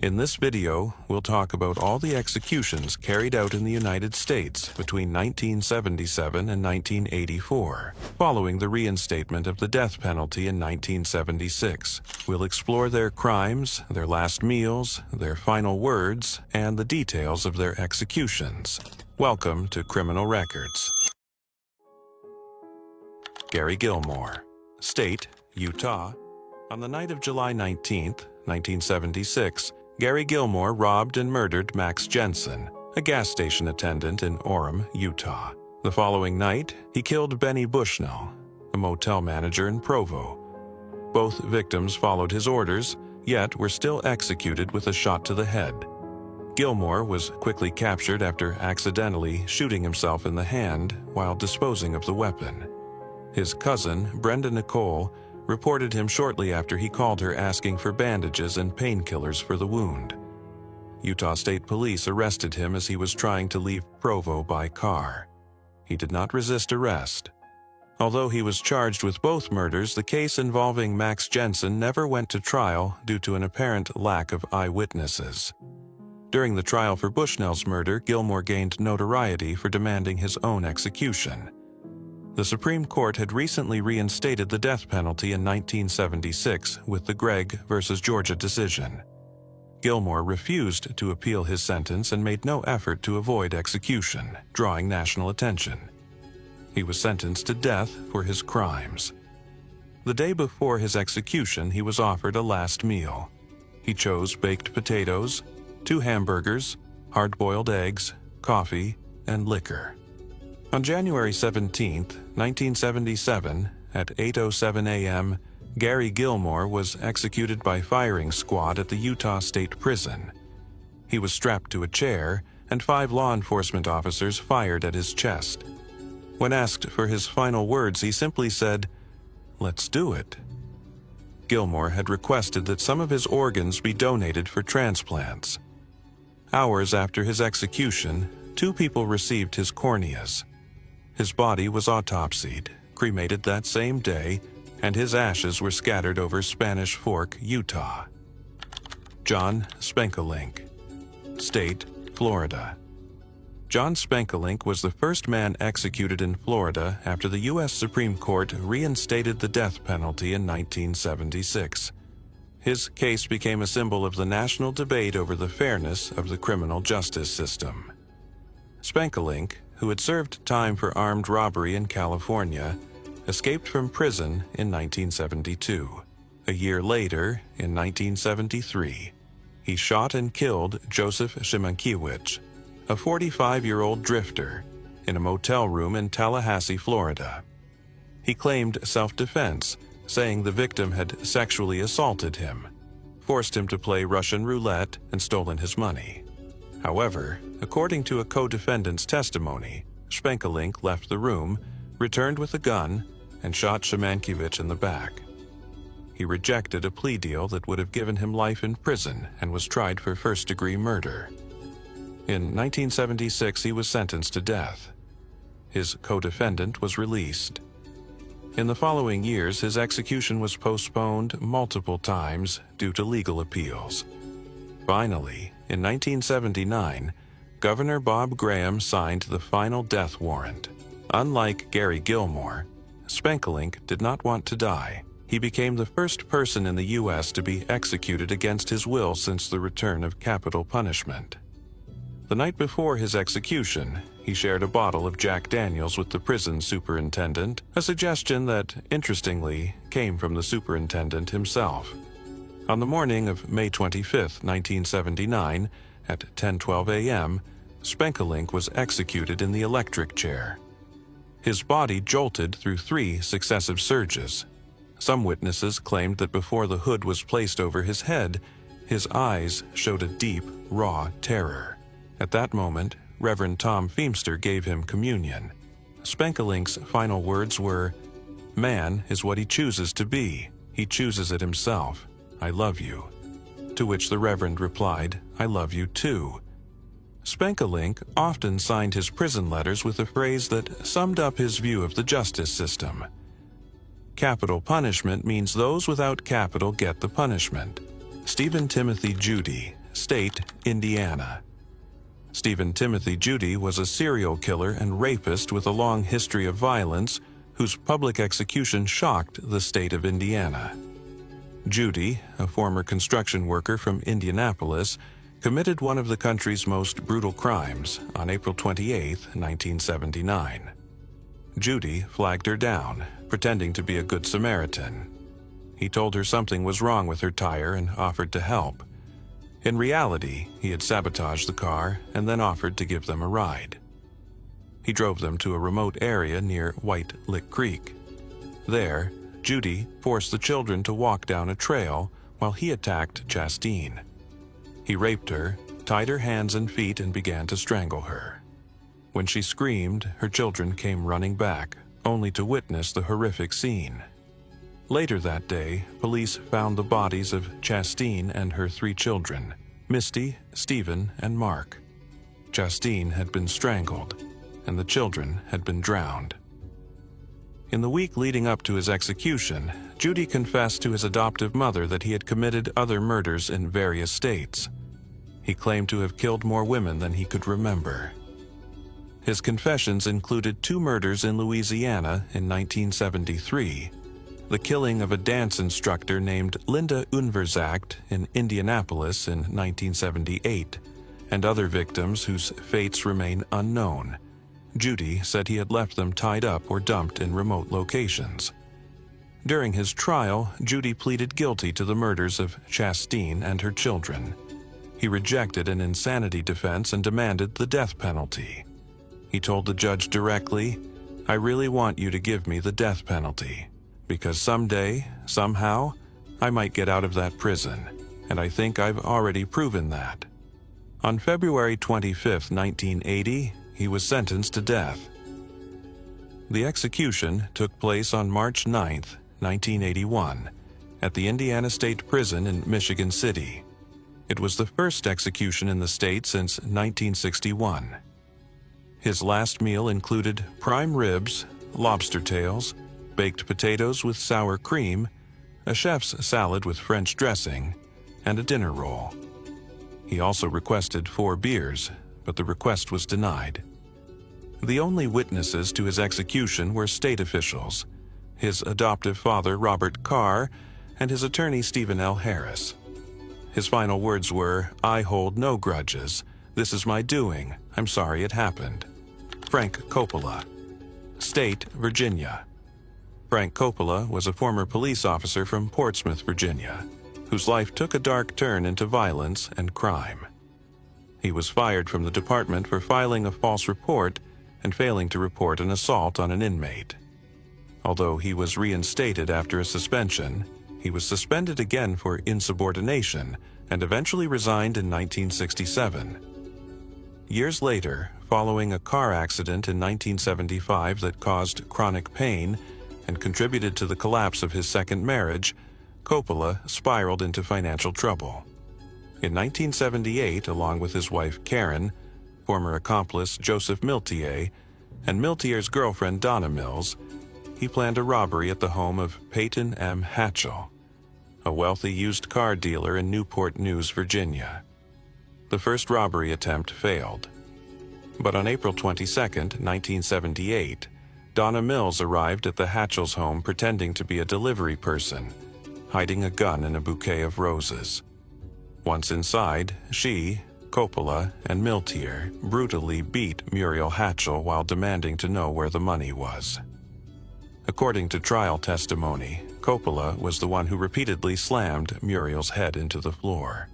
In this video, we'll talk about all the executions carried out in the United States between 1977 and 1984, following the reinstatement of the death penalty in 1976. We'll explore their crimes, their last meals, their final words, and the details of their executions. Welcome to Criminal Records. Gary Gilmore, State, Utah. On the night of July 19, 1976, Gary Gilmore robbed and murdered Max Jensen, a gas station attendant in Orem, Utah. The following night, he killed Benny Bushnell, a motel manager in Provo. Both victims followed his orders, yet were still executed with a shot to the head. Gilmore was quickly captured after accidentally shooting himself in the hand while disposing of the weapon. His cousin, Brenda Nicole, reported him shortly after he called her asking for bandages and painkillers for the wound. Utah State Police arrested him as he was trying to leave Provo by car. He did not resist arrest. Although he was charged with both murders, the case involving Max Jensen never went to trial due to an apparent lack of eyewitnesses. During the trial for Bushnell's murder, Gilmore gained notoriety for demanding his own execution. The Supreme Court had recently reinstated the death penalty in 1976 with the Gregg v. Georgia decision. Gilmore refused to appeal his sentence and made no effort to avoid execution, drawing national attention. He was sentenced to death for his crimes. The day before his execution, he was offered a last meal. He chose baked potatoes, 2 hamburgers, hard-boiled eggs, coffee, and liquor. On January 17, 1977, at 8:07 a.m., Gary Gilmore was executed by firing squad at the Utah State Prison. He was strapped to a chair, and 5 law enforcement officers fired at his chest. When asked for his final words, he simply said, "Let's do it." Gilmore had requested that some of his organs be donated for transplants. Hours after his execution, 2 people received his corneas. His body was autopsied, cremated that same day, and his ashes were scattered over Spanish Fork, Utah. John Spenkelink, State, Florida. John Spenkelink was the first man executed in Florida after the U.S. Supreme Court reinstated the death penalty in 1976. His case became a symbol of the national debate over the fairness of the criminal justice system. Spenkelink, who had served time for armed robbery in California, escaped from prison in 1972. A year later, in 1973, he shot and killed Joseph Szymankiewicz, a 45-year-old drifter, in a motel room in Tallahassee, Florida. He claimed self-defense, saying the victim had sexually assaulted him, forced him to play Russian roulette, and stolen his money. However, according to a co-defendant's testimony, Spenkelink left the room, returned with a gun, and shot Szymankiewicz in the back. He rejected a plea deal that would have given him life in prison and was tried for first-degree murder. In 1976, he was sentenced to death. His co-defendant was released. In the following years, his execution was postponed multiple times due to legal appeals. Finally, in 1979, Governor Bob Graham signed the final death warrant. Unlike Gary Gilmore, Spenkelink did not want to die. He became the first person in the U.S. to be executed against his will since the return of capital punishment. The night before his execution, he shared a bottle of Jack Daniels with the prison superintendent, a suggestion that, interestingly, came from the superintendent himself. On the morning of May 25, 1979, at 10:12 a.m., Spenkelink was executed in the electric chair. His body jolted through 3 successive surges. Some witnesses claimed that before the hood was placed over his head, his eyes showed a deep, raw terror. At that moment, Reverend Tom Feemster gave him communion. Spenkelink's final words were, "Man is what he chooses to be. He chooses it himself. I love you." To which the Reverend replied, "I love you too." Spenkelink often signed his prison letters with a phrase that summed up his view of the justice system. Capital punishment means those without capital get the punishment. Stephen Timothy Judy, State, Indiana. Stephen Timothy Judy was a serial killer and rapist with a long history of violence whose public execution shocked the state of Indiana. Judy, a former construction worker from Indianapolis, committed one of the country's most brutal crimes on April 28, 1979. Judy flagged her down, pretending to be a good Samaritan. He told her something was wrong with her tire and offered to help. In reality, he had sabotaged the car and then offered to give them a ride. He drove them to a remote area near White Lick Creek. There, Judy forced the children to walk down a trail while he attacked Chastine. He raped her, tied her hands and feet, and began to strangle her. When she screamed, her children came running back, only to witness the horrific scene. Later that day, police found the bodies of Chastine and her 3 children, Misty, Stephen, and Mark. Chastine had been strangled, and the children had been drowned. In the week leading up to his execution, Judy confessed to his adoptive mother that he had committed other murders in various states. He claimed to have killed more women than he could remember. His confessions included 2 murders in Louisiana in 1973, the killing of a dance instructor named Linda Unverzacht in Indianapolis in 1978, and other victims whose fates remain unknown. Judy said he had left them tied up or dumped in remote locations. During his trial, Judy pleaded guilty to the murders of Chastine and her children. He rejected an insanity defense and demanded the death penalty. He told the judge directly, "I really want you to give me the death penalty, because someday, somehow, I might get out of that prison, and I think I've already proven that." On February 25, 1980, he was sentenced to death. The execution took place on March 9, 1981, at the Indiana State Prison in Michigan City. It was the first execution in the state since 1961. His last meal included prime ribs, lobster tails, baked potatoes with sour cream, a chef's salad with French dressing, and a dinner roll. He also requested 4 beers, but the request was denied. The only witnesses to his execution were state officials, his adoptive father Robert Carr, and his attorney Stephen L. Harris. His final words were, "I hold no grudges. This is my doing. I'm sorry it happened." Frank Coppola. State, Virginia. Frank Coppola was a former police officer from Portsmouth, Virginia, whose life took a dark turn into violence and crime. He was fired from the department for filing a false report and failing to report an assault on an inmate. Although he was reinstated after a suspension, he was suspended again for insubordination and eventually resigned in 1967. Years later, following a car accident in 1975 that caused chronic pain and contributed to the collapse of his second marriage, Coppola spiraled into financial trouble. In 1978, along with his wife Karen, former accomplice Joseph Miltier, and Miltier's girlfriend Donna Mills, he planned a robbery at the home of Peyton M. Hatchell, a wealthy used car dealer in Newport News, Virginia. The first robbery attempt failed. But on April 22, 1978, Donna Mills arrived at the Hatchell's home pretending to be a delivery person, hiding a gun in a bouquet of roses. Once inside, she, Coppola, and Miltier brutally beat Muriel Hatchell while demanding to know where the money was. According to trial testimony, Coppola was the one who repeatedly slammed Muriel's head into the floor.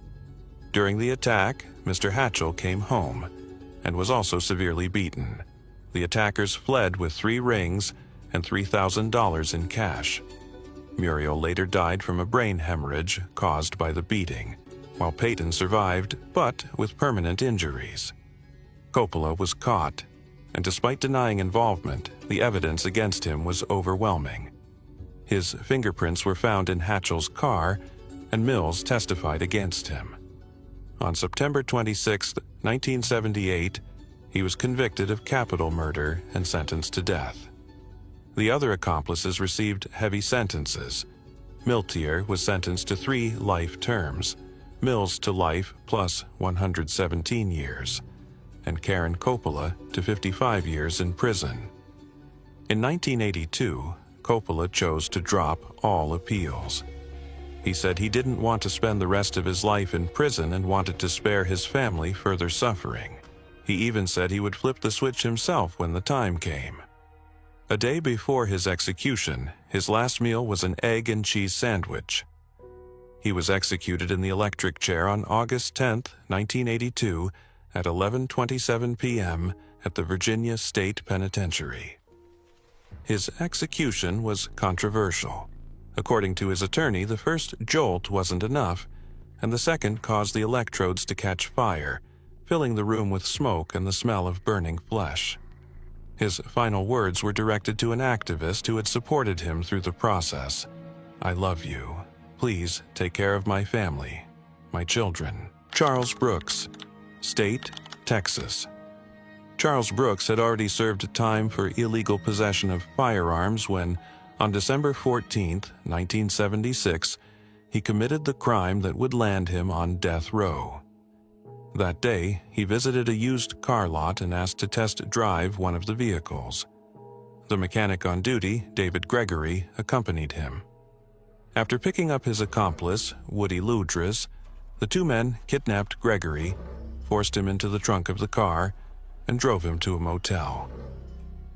During the attack, Mr. Hatchell came home and was also severely beaten. The attackers fled with 3 rings and $3,000 in cash. Muriel later died from a brain hemorrhage caused by the beating, while Peyton survived, but with permanent injuries. Coppola was caught, and despite denying involvement, the evidence against him was overwhelming. His fingerprints were found in Hatchell's car, and Mills testified against him. On September 26, 1978, he was convicted of capital murder and sentenced to death. The other accomplices received heavy sentences. Miltier was sentenced to 3 life terms. Mills to life plus 117 years, and Karen Coppola to 55 years in prison. In 1982, Coppola chose to drop all appeals. He said he didn't want to spend the rest of his life in prison and wanted to spare his family further suffering. He even said he would flip the switch himself when the time came. A day before his execution, his last meal was an egg and cheese sandwich. He was executed in the electric chair on August 10, 1982, at 11:27 p.m. at the Virginia State Penitentiary. His execution was controversial. According to his attorney, the first jolt wasn't enough, and the second caused the electrodes to catch fire, filling the room with smoke and the smell of burning flesh. His final words were directed to an activist who had supported him through the process. "I love you. Please take care of my family, my children." Charles Brooks, State, Texas. Charles Brooks had already served time for illegal possession of firearms when, on December 14, 1976, he committed the crime that would land him on death row. That day, he visited a used car lot and asked to test drive one of the vehicles. The mechanic on duty, David Gregory, accompanied him. After picking up his accomplice, Woody Ludris, the two men kidnapped Gregory, forced him into the trunk of the car, and drove him to a motel.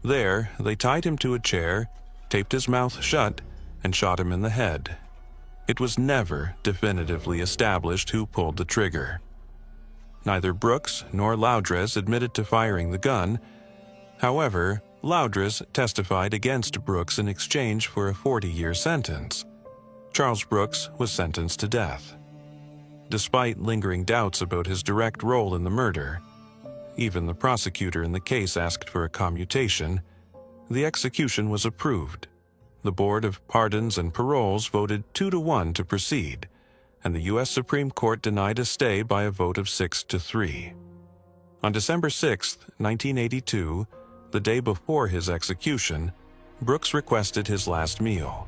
There, they tied him to a chair, taped his mouth shut, and shot him in the head. It was never definitively established who pulled the trigger. Neither Brooks nor Ludris admitted to firing the gun. However, Ludris testified against Brooks in exchange for a 40-year sentence. Charles Brooks was sentenced to death. Despite lingering doubts about his direct role in the murder, even the prosecutor in the case asked for a commutation, the execution was approved. The Board of Pardons and Paroles voted 2-1 to proceed, and the U.S. Supreme Court denied a stay by a vote of 6-3. On December 6, 1982, the day before his execution, Brooks requested his last meal: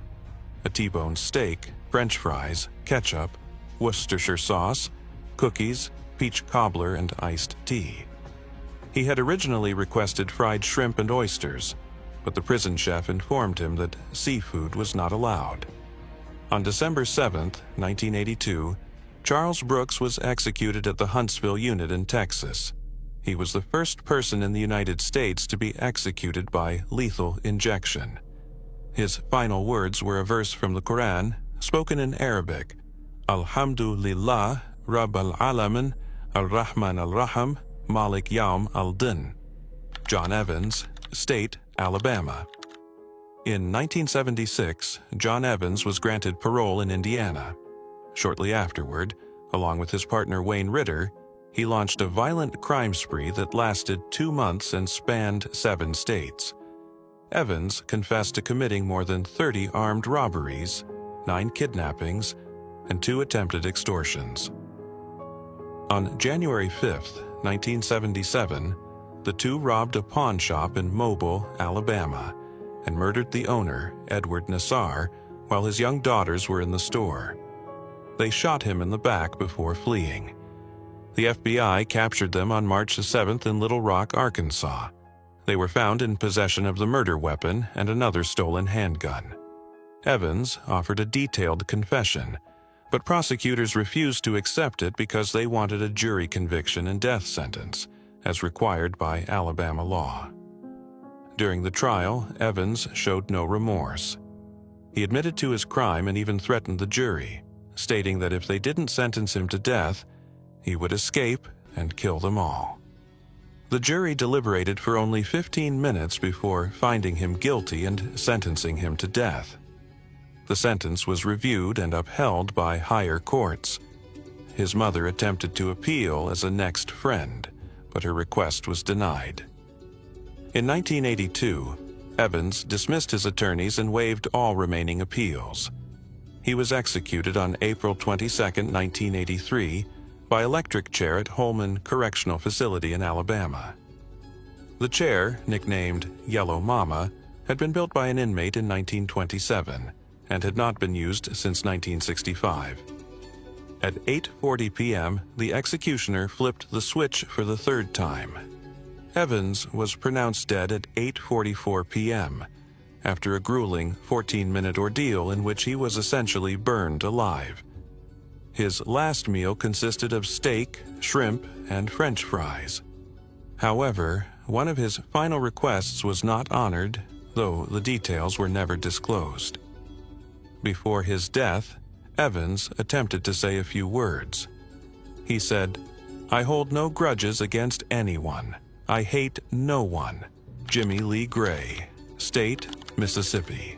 a T-bone steak, French fries, ketchup, Worcestershire sauce, cookies, peach cobbler, and iced tea. He had originally requested fried shrimp and oysters, but the prison chef informed him that seafood was not allowed. On December 7, 1982, Charles Brooks was executed at the Huntsville unit in Texas. He was the first person in the United States to be executed by lethal injection. His final words were a verse from the Quran, spoken in Arabic: "Alhamdulillah, Rabb al-Alamin, al-Rahman al-Rahim, Malik Yawm al-Din." John Evans, State, Alabama. In 1976, John Evans was granted parole in Indiana. Shortly afterward, along with his partner Wayne Ritter, he launched a violent crime spree that lasted 2 months and spanned 7 states. Evans confessed to committing more than 30 armed robberies, 9 kidnappings, and 2 attempted extortions. On January 5, 1977, the two robbed a pawn shop in Mobile, Alabama, and murdered the owner, Edward Nassar, while his young daughters were in the store. They shot him in the back before fleeing. The FBI captured them on March 7 in Little Rock, Arkansas. They were found in possession of the murder weapon and another stolen handgun. Evans offered a detailed confession, but prosecutors refused to accept it because they wanted a jury conviction and death sentence, as required by Alabama law. During the trial, Evans showed no remorse. He admitted to his crime and even threatened the jury, stating that if they didn't sentence him to death, he would escape and kill them all. The jury deliberated for only 15 minutes before finding him guilty and sentencing him to death. The sentence was reviewed and upheld by higher courts. His mother attempted to appeal as a next friend, but her request was denied. In 1982, Evans dismissed his attorneys and waived all remaining appeals. He was executed on April 22, 1983, by electric chair at Holman Correctional Facility in Alabama. The chair, nicknamed Yellow Mama, had been built by an inmate in 1927 and had not been used since 1965. At 8:40 p.m., the executioner flipped the switch for the third time. Evans was pronounced dead at 8:44 p.m., after a grueling 14-minute ordeal in which he was essentially burned alive. His last meal consisted of steak, shrimp, and French fries. However, one of his final requests was not honored, though the details were never disclosed. Before his death, Evans attempted to say a few words. He said, "I hold no grudges against anyone. I hate no one. Jimmy Lee Gray, State, Mississippi."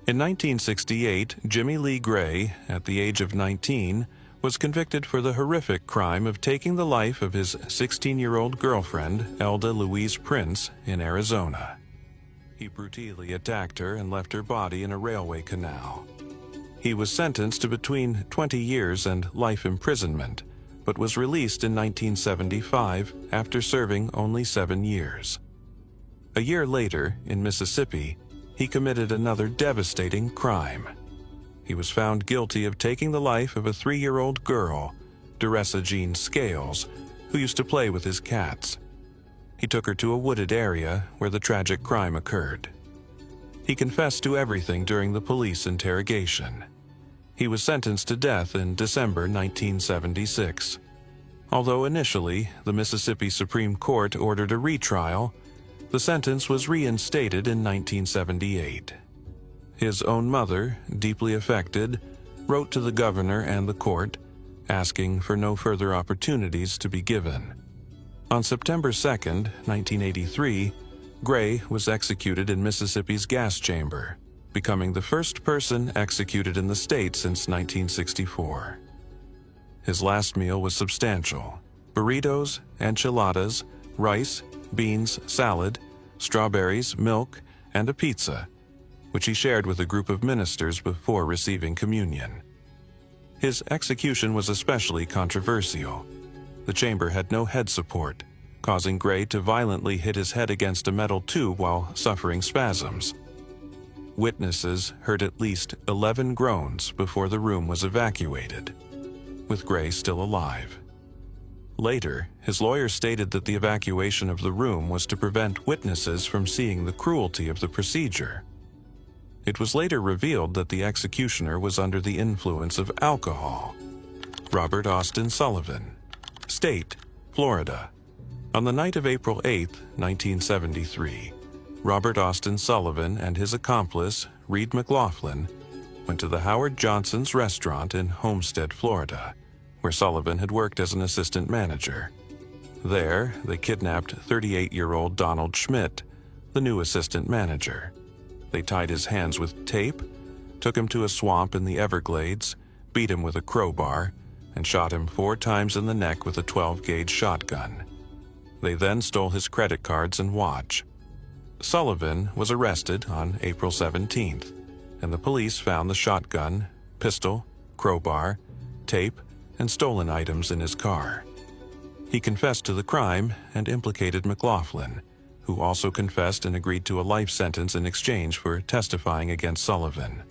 In 1968, Jimmy Lee Gray, at the age of 19, was convicted for the horrific crime of taking the life of his 16-year-old girlfriend, Elda Louise Prince, in Arizona. He brutally attacked her and left her body in a railway canal. He was sentenced to between 20 years and life imprisonment, but was released in 1975 after serving only 7 years. A year later, in Mississippi, he committed another devastating crime. He was found guilty of taking the life of a 3-year-old girl, Duressa Jean Scales, who used to play with his cats. He took her to a wooded area where the tragic crime occurred. He confessed to everything during the police interrogation. He was sentenced to death in December 1976. Although initially the Mississippi Supreme Court ordered a retrial, the sentence was reinstated in 1978. His own mother, deeply affected, wrote to the governor and the court, asking for no further opportunities to be given. On September 2, 1983, Gray was executed in Mississippi's gas chamber, becoming the first person executed in the state since 1964. His last meal was substantial: burritos, enchiladas, rice, beans, salad, strawberries, milk, and a pizza, which he shared with a group of ministers before receiving communion. His execution was especially controversial. The chamber had no head support, causing Gray to violently hit his head against a metal tube while suffering spasms. Witnesses heard at least 11 groans before the room was evacuated, with Gray still alive. Later, his lawyer stated that the evacuation of the room was to prevent witnesses from seeing the cruelty of the procedure. It was later revealed that the executioner was under the influence of alcohol. Robert Austin Sullivan, State, Florida. On the night of April 8, 1973, Robert Austin Sullivan and his accomplice, Reed McLaughlin, went to the Howard Johnson's restaurant in Homestead, Florida, where Sullivan had worked as an assistant manager. There, they kidnapped 38-year-old Donald Schmidt, the new assistant manager. They tied his hands with tape, took him to a swamp in the Everglades, beat him with a crowbar, and shot him 4 times in the neck with a 12-gauge shotgun. They then stole his credit cards and watch. Sullivan was arrested on April 17th, and the police found the shotgun, pistol, crowbar, tape, and stolen items in his car. He confessed to the crime and implicated McLaughlin, who also confessed and agreed to a life sentence in exchange for testifying against Sullivan.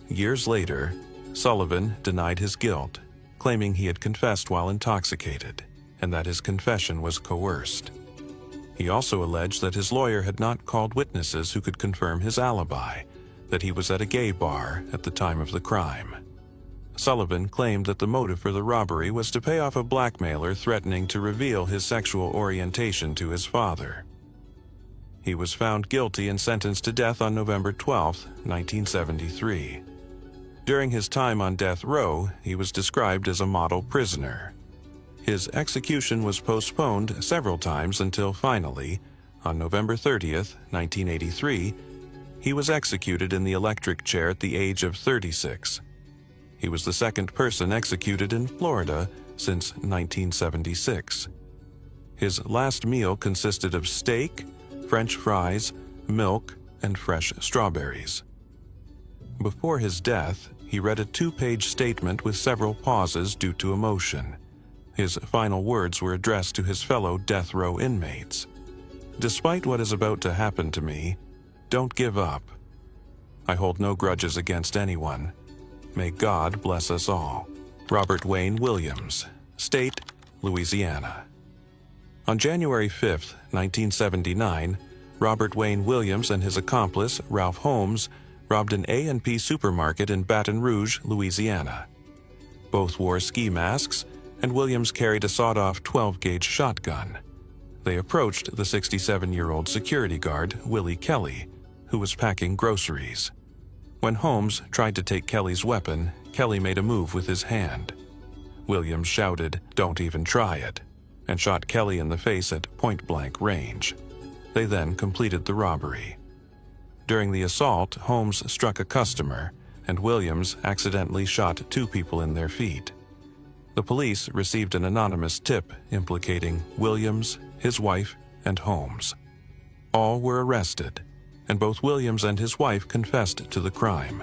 Years later, Sullivan denied his guilt, claiming he had confessed while intoxicated and that his confession was coerced. He also alleged that his lawyer had not called witnesses who could confirm his alibi, that he was at a gay bar at the time of the crime. Sullivan claimed that the motive for the robbery was to pay off a blackmailer threatening to reveal his sexual orientation to his father. He was found guilty and sentenced to death on November 12, 1973. During his time on death row, he was described as a model prisoner. His execution was postponed several times until finally, on November 30, 1983, he was executed in the electric chair at the age of 36. He was the second person executed in Florida since 1976. His last meal consisted of steak, French fries, milk, and fresh strawberries. Before his death, he read a 2-page statement with several pauses due to emotion. His final words were addressed to his fellow death row inmates. "Despite what is about to happen to me, don't give up. I hold no grudges against anyone. May God bless us all." Robert Wayne Williams, State, Louisiana. On January 5, 1979, Robert Wayne Williams and his accomplice, Ralph Holmes, robbed an A&P supermarket in Baton Rouge, Louisiana. Both wore ski masks, and Williams carried a sawed-off 12-gauge shotgun. They approached the 67-year-old security guard, Willie Kelly, who was packing groceries. When Holmes tried to take Kelly's weapon, Kelly made a move with his hand. Williams shouted, "Don't even try it," and shot Kelly in the face at point-blank range. They then completed the robbery. During the assault, Holmes struck a customer, and Williams accidentally shot 2 people in their feet. The police received an anonymous tip implicating Williams, his wife, and Holmes. All were arrested, and both Williams and his wife confessed to the crime.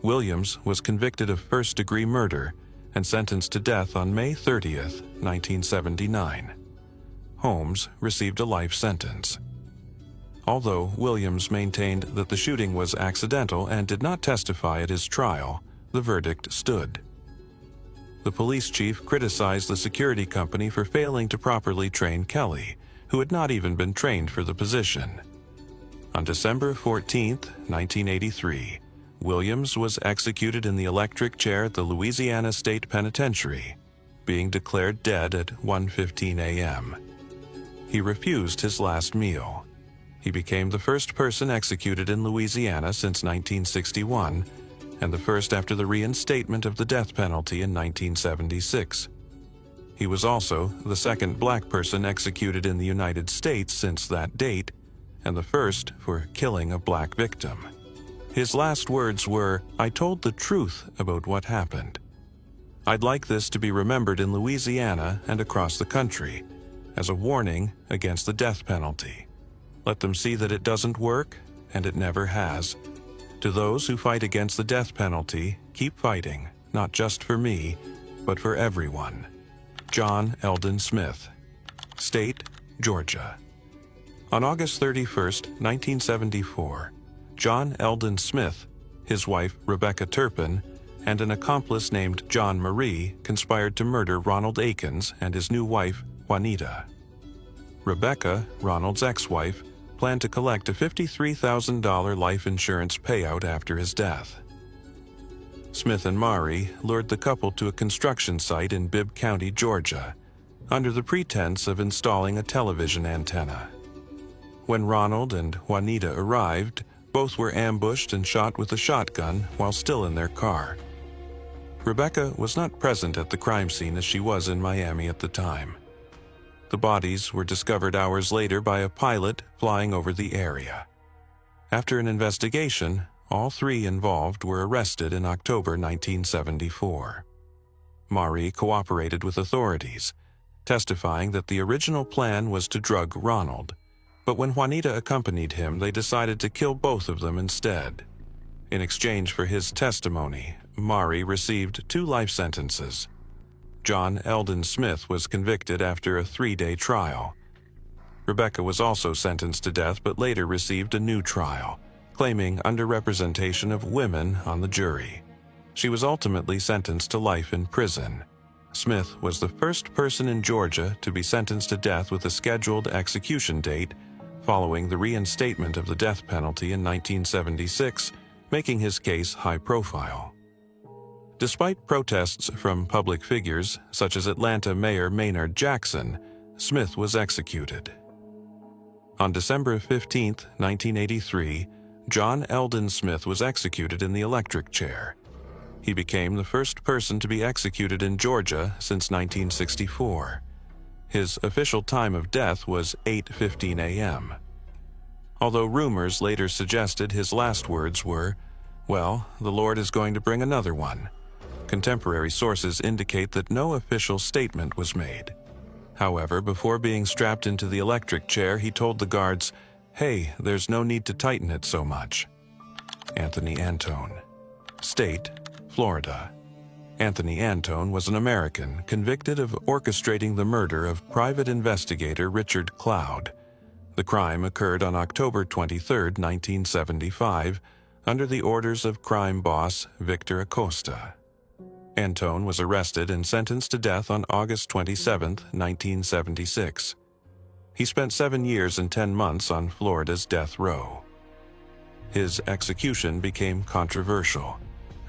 Williams was convicted of first-degree murder and sentenced to death on May 30, 1979. Holmes received a life sentence. Although Williams maintained that the shooting was accidental and did not testify at his trial, the verdict stood. The police chief criticized the security company for failing to properly train Kelly, who had not even been trained for the position. On December 14, 1983, Williams was executed in the electric chair at the Louisiana State Penitentiary, being declared dead at 1:15 a.m. He refused his last meal. He became the first person executed in Louisiana since 1961, and the first after the reinstatement of the death penalty in 1976. He was also the second black person executed in the United States since that date, and the first for killing a black victim. His last words were, "I told the truth about what happened. I'd like this to be remembered in Louisiana and across the country as a warning against the death penalty. Let them see that it doesn't work, and it never has. To those who fight against the death penalty, keep fighting, not just for me, but for everyone." John Eldon Smith, State, Georgia. On August 31, 1974, John Eldon Smith, his wife Rebecca Turpin, and an accomplice named John Marie conspired to murder Ronald Akins and his new wife, Juanita. Rebecca, Ronald's ex-wife, planned to collect a $53,000 life insurance payout after his death. Smith and Marie lured the couple to a construction site in Bibb County, Georgia, under the pretense of installing a television antenna. When Ronald and Juanita arrived, both were ambushed and shot with a shotgun while still in their car. Rebecca was not present at the crime scene as she was in Miami at the time. The bodies were discovered hours later by a pilot flying over the area. After an investigation, all 3 involved were arrested in October 1974. Marie cooperated with authorities, testifying that the original plan was to drug Ronald, but when Juanita accompanied him, they decided to kill both of them instead. In exchange for his testimony, Marie received 2 life sentences. John Eldon Smith was convicted after a 3-day trial. Rebecca was also sentenced to death but later received a new trial, claiming underrepresentation of women on the jury. She was ultimately sentenced to life in prison. Smith was the first person in Georgia to be sentenced to death with a scheduled execution date following the reinstatement of the death penalty in 1976, making his case high profile. Despite protests from public figures, such as Atlanta Mayor Maynard Jackson, Smith was executed. On December 15, 1983, John Eldon Smith was executed in the electric chair. He became the first person to be executed in Georgia since 1964. His official time of death was 8:15 a.m. Although rumors later suggested his last words were, "Well, the Lord is going to bring another one," contemporary sources indicate that no official statement was made. However, before being strapped into the electric chair, he told the guards, "Hey, there's no need to tighten it so much." Anthony Antone, State, Florida. Anthony Antone was an American convicted of orchestrating the murder of private investigator Richard Cloud. The crime occurred on October 23, 1975, under the orders of crime boss Victor Acosta. Antone was arrested and sentenced to death on August 27, 1976. He spent 7 years and 10 months on Florida's death row. His execution became controversial,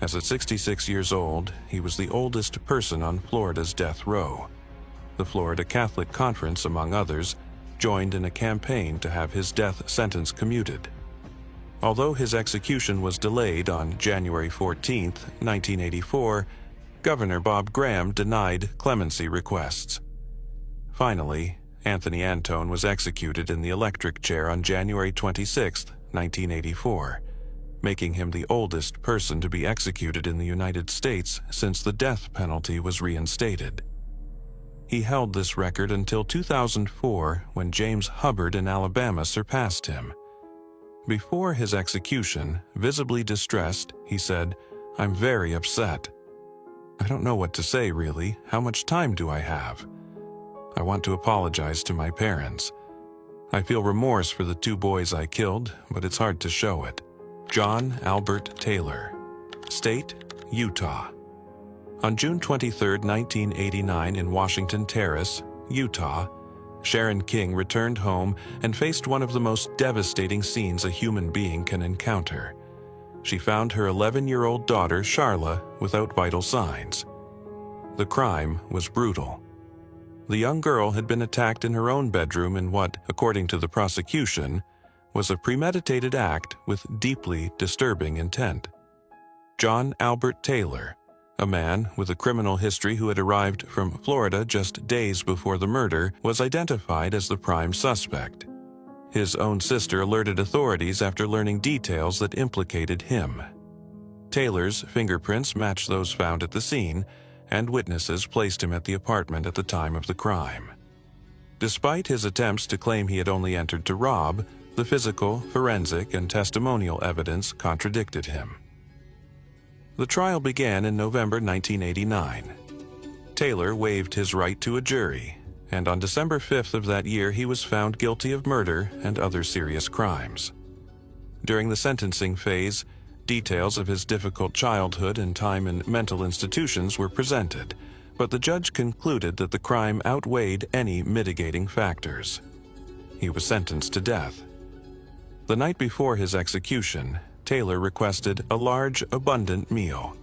as at 66 years old, he was the oldest person on Florida's death row. The Florida Catholic Conference, among others, joined in a campaign to have his death sentence commuted. Although his execution was delayed on January 14, 1984, Governor Bob Graham denied clemency requests. Finally, Anthony Antone was executed in the electric chair on January 26, 1984, making him the oldest person to be executed in the United States since the death penalty was reinstated. He held this record until 2004, when James Hubbard in Alabama surpassed him. Before his execution, visibly distressed, he said, "I'm very upset. I don't know what to say, really. How much time do I have? I want to apologize to my parents. I feel remorse for the 2 boys I killed, but it's hard to show it." John Albert Taylor, State, Utah. On June 23, 1989, in Washington Terrace, Utah, Sharon King returned home and faced one of the most devastating scenes a human being can encounter. She found her 11-year-old daughter, Sharla, without vital signs. The crime was brutal. The young girl had been attacked in her own bedroom in what, according to the prosecution, was a premeditated act with deeply disturbing intent. John Albert Taylor, a man with a criminal history who had arrived from Florida just days before the murder, was identified as the prime suspect. His own sister alerted authorities after learning details that implicated him. Taylor's fingerprints matched those found at the scene, and witnesses placed him at the apartment at the time of the crime. Despite his attempts to claim he had only entered to rob, the physical, forensic, and testimonial evidence contradicted him. The trial began in November 1989. Taylor waived his right to a jury, and on December 5th of that year he was found guilty of murder and other serious crimes. During the sentencing phase, details of his difficult childhood and time in mental institutions were presented, but the judge concluded that the crime outweighed any mitigating factors. He was sentenced to death. The night before his execution, Taylor requested a large, abundant meal,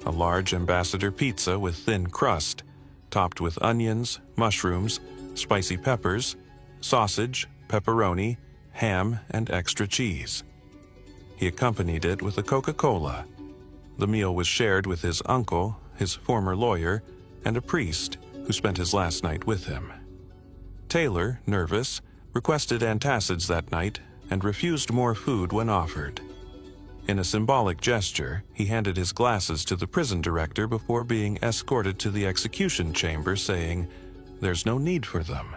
a large ambassador pizza with thin crust, topped with onions, mushrooms, spicy peppers, sausage, pepperoni, ham, and extra cheese. He accompanied it with a Coca-Cola. The meal was shared with his uncle, his former lawyer, and a priest who spent his last night with him. Taylor, nervous, requested antacids that night and refused more food when offered. In a symbolic gesture, he handed his glasses to the prison director before being escorted to the execution chamber, saying, "There's no need for them."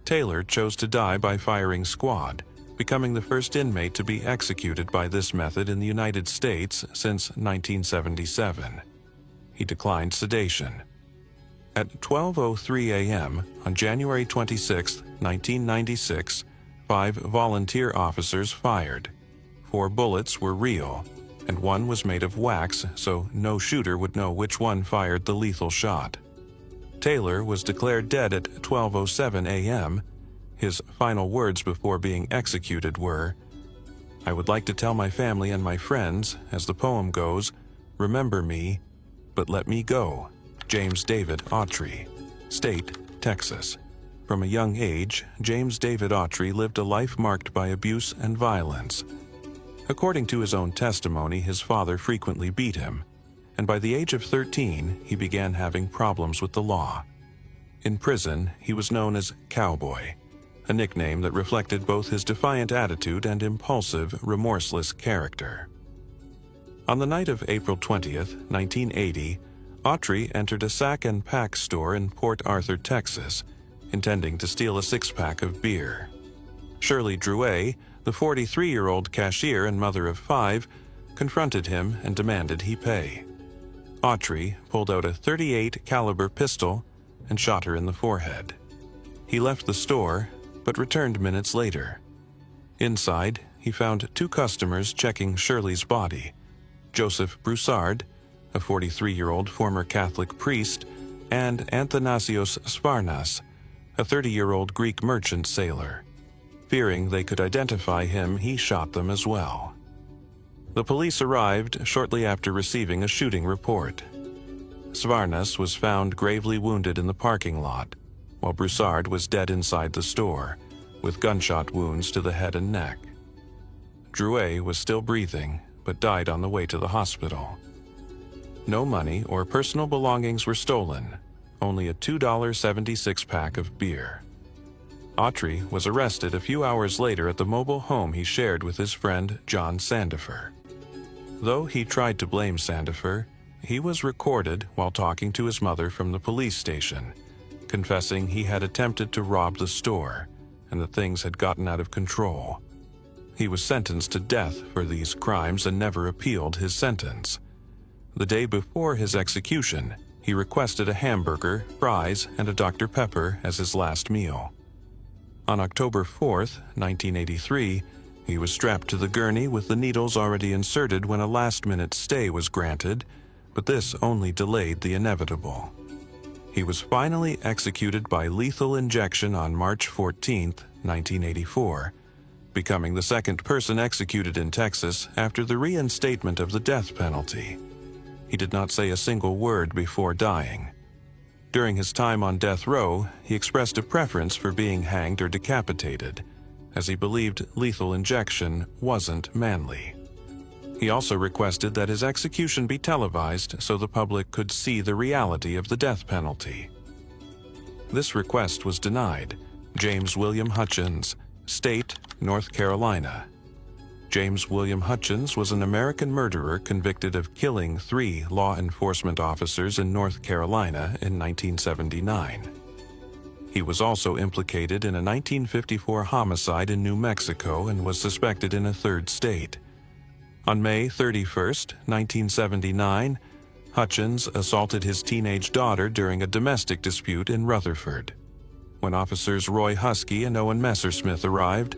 Taylor chose to die by firing squad, becoming the first inmate to be executed by this method in the United States since 1977. He declined sedation. At 12:03 a.m. on January 26, 1996, 5 volunteer officers fired. 4 bullets were real, and 1 was made of wax, so no shooter would know which one fired the lethal shot. Taylor was declared dead at 12:07 a.m. His final words before being executed were, "I would like to tell my family and my friends, as the poem goes, remember me, but let me go." James David Autry, State, Texas. From a young age, James David Autry lived a life marked by abuse and violence. According to his own testimony, his father frequently beat him, and by the age of 13, he began having problems with the law. In prison, he was known as Cowboy, a nickname that reflected both his defiant attitude and impulsive, remorseless character. On the night of April 20th, 1980, Autry entered a sack and pack store in Port Arthur, Texas, intending to steal a 6-pack of beer. Shirley Drouet, the 43-year-old cashier and mother of 5, confronted him and demanded he pay. Autry pulled out a .38 caliber pistol and shot her in the forehead. He left the store, but returned minutes later. Inside, he found 2 customers checking Shirley's body, Joseph Broussard, a 43-year-old former Catholic priest, and Athanasios Sparnas, a 30-year-old Greek merchant sailor. Fearing they could identify him, he shot them as well. The police arrived shortly after receiving a shooting report. Sparnas was found gravely wounded in the parking lot, while Broussard was dead inside the store, with gunshot wounds to the head and neck. Drouet was still breathing, but died on the way to the hospital. No money or personal belongings were stolen, only a $2.76 pack of beer. Autry was arrested a few hours later at the mobile home he shared with his friend John Sandifer. Though he tried to blame Sandifer, he was recorded while talking to his mother from the police station, confessing he had attempted to rob the store and that things had gotten out of control. He was sentenced to death for these crimes and never appealed his sentence. The day before his execution, he requested a hamburger, fries, and a Dr. Pepper as his last meal. On October 4, 1983, he was strapped to the gurney with the needles already inserted when a last-minute stay was granted, but this only delayed the inevitable. He was finally executed by lethal injection on March 14, 1984, becoming the second person executed in Texas after the reinstatement of the death penalty. He did not say a single word before dying. During his time on death row, he expressed a preference for being hanged or decapitated, as he believed lethal injection wasn't manly. He also requested that his execution be televised so the public could see the reality of the death penalty. This request was denied. James William Hutchins, State, North Carolina. James William Hutchins was an American murderer convicted of killing 3 law enforcement officers in North Carolina in 1979. He was also implicated in a 1954 homicide in New Mexico and was suspected in a 3rd state. On May 31, 1979, Hutchins assaulted his teenage daughter during a domestic dispute in Rutherford. When officers Roy Husky and Owen Messersmith arrived,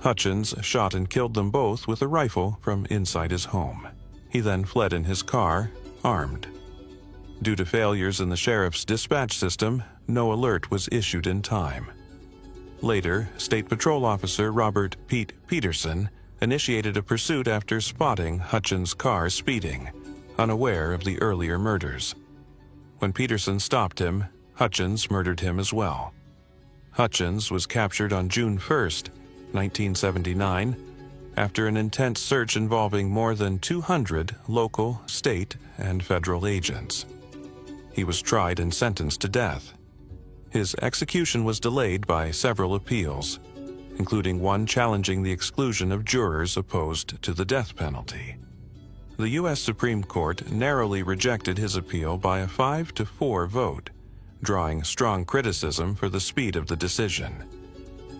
Hutchins shot and killed them both with a rifle from inside his home. He then fled in his car, armed. Due to failures in the sheriff's dispatch system, no alert was issued in time. Later, State Patrol Officer Robert Pete Peterson initiated a pursuit after spotting Hutchins' car speeding, unaware of the earlier murders. When Peterson stopped him, Hutchins murdered him as well. Hutchins was captured on June 1, 1979, after an intense search involving more than 200 local, state, and federal agents. He was tried and sentenced to death. His execution was delayed by several appeals, including one challenging the exclusion of jurors opposed to the death penalty. The U.S. Supreme Court narrowly rejected his appeal by a 5-4 vote, drawing strong criticism for the speed of the decision.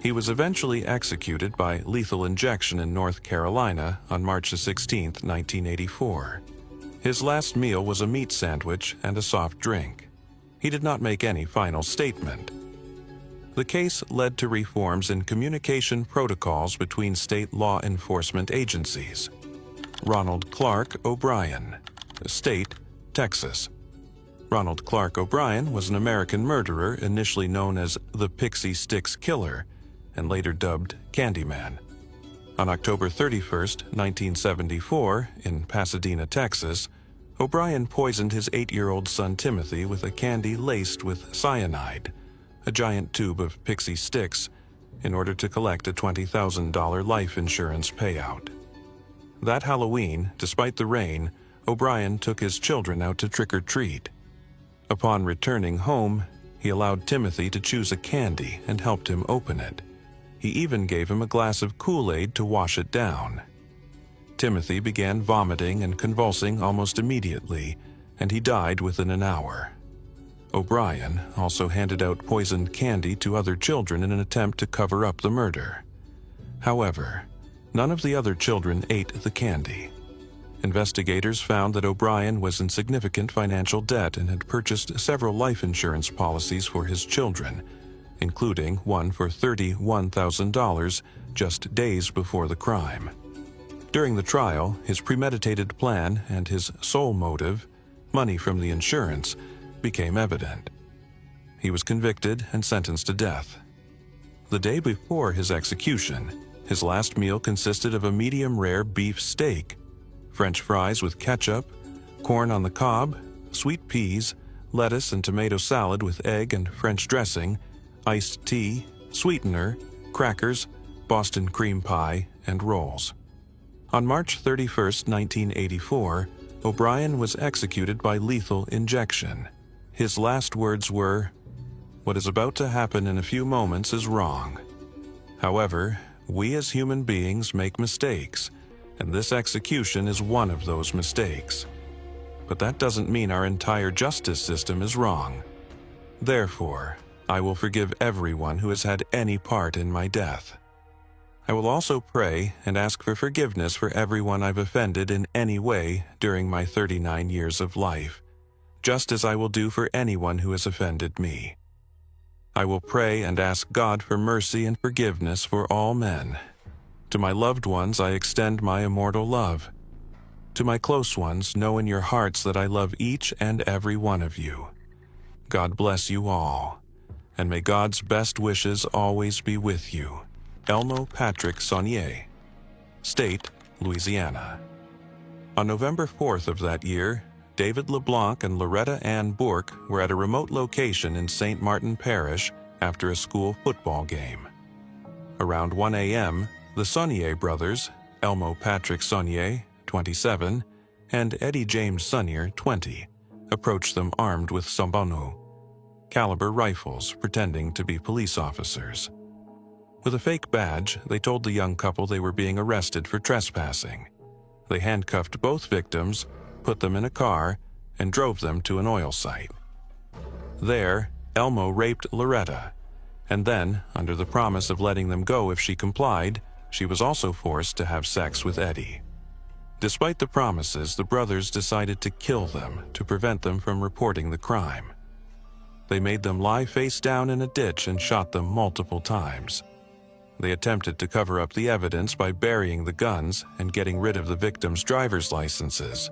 He was eventually executed by lethal injection in North Carolina on March 16, 1984. His last meal was a meat sandwich and a soft drink. He did not make any final statement. The case led to reforms in communication protocols between state law enforcement agencies. Ronald Clark O'Brien, State, Texas. Ronald Clark O'Brien was an American murderer initially known as the Pixie Sticks Killer and later dubbed Candyman. On October 31, 1974, in Pasadena, Texas, O'Brien poisoned his 8-year-old son Timothy with a candy laced with cyanide, a giant tube of pixie sticks, in order to collect a $20,000 life insurance payout. That Halloween, despite the rain, O'Brien took his children out to trick-or-treat. Upon returning home, he allowed Timothy to choose a candy and helped him open it. He even gave him a glass of Kool-Aid to wash it down. Timothy began vomiting and convulsing almost immediately, and he died within an hour. O'Brien also handed out poisoned candy to other children in an attempt to cover up the murder. However, none of the other children ate the candy. Investigators found that O'Brien was in significant financial debt and had purchased several life insurance policies for his children, including one for $31,000 just days before the crime. During the trial, his premeditated plan and his sole motive, money from the insurance, became evident. He was convicted and sentenced to death. The day before his execution, his last meal consisted of a medium-rare beef steak, French fries with ketchup, corn on the cob, sweet peas, lettuce and tomato salad with egg and French dressing, iced tea, sweetener, crackers, Boston cream pie, and rolls. On March 31, 1984, O'Brien was executed by lethal injection. His last words were, "What is about to happen in a few moments is wrong." However, we as human beings make mistakes, and this execution is one of those mistakes. But that doesn't mean our entire justice system is wrong. Therefore, I will forgive everyone who has had any part in my death. I will also pray and ask for forgiveness for everyone I've offended in any way during my 39 years of life, just as I will do for anyone who has offended me. I will pray and ask God for mercy and forgiveness for all men. To my loved ones, I extend my immortal love. To my close ones, know in your hearts that I love each and every one of you. God bless you all, and may God's best wishes always be with you. Elmo Patrick Saunier, State, Louisiana. On November 4th of that year, David LeBlanc and Loretta Ann Bourque were at a remote location in St. Martin Parish after a school football game. Around 1 a.m., the Saunier brothers, Elmo Patrick Saunier, 27, and Eddie James Saunier, 20, approached them armed with Sambonu caliber rifles, pretending to be police officers. With a fake badge, they told the young couple they were being arrested for trespassing. They handcuffed both victims, put them in a car, and drove them to an oil site. There, Elmo raped Loretta, and then, under the promise of letting them go if she complied, she was also forced to have sex with Eddie. Despite the promises, the brothers decided to kill them to prevent them from reporting the crime. They made them lie face down in a ditch and shot them multiple times. They attempted to cover up the evidence by burying the guns and getting rid of the victims' driver's licenses.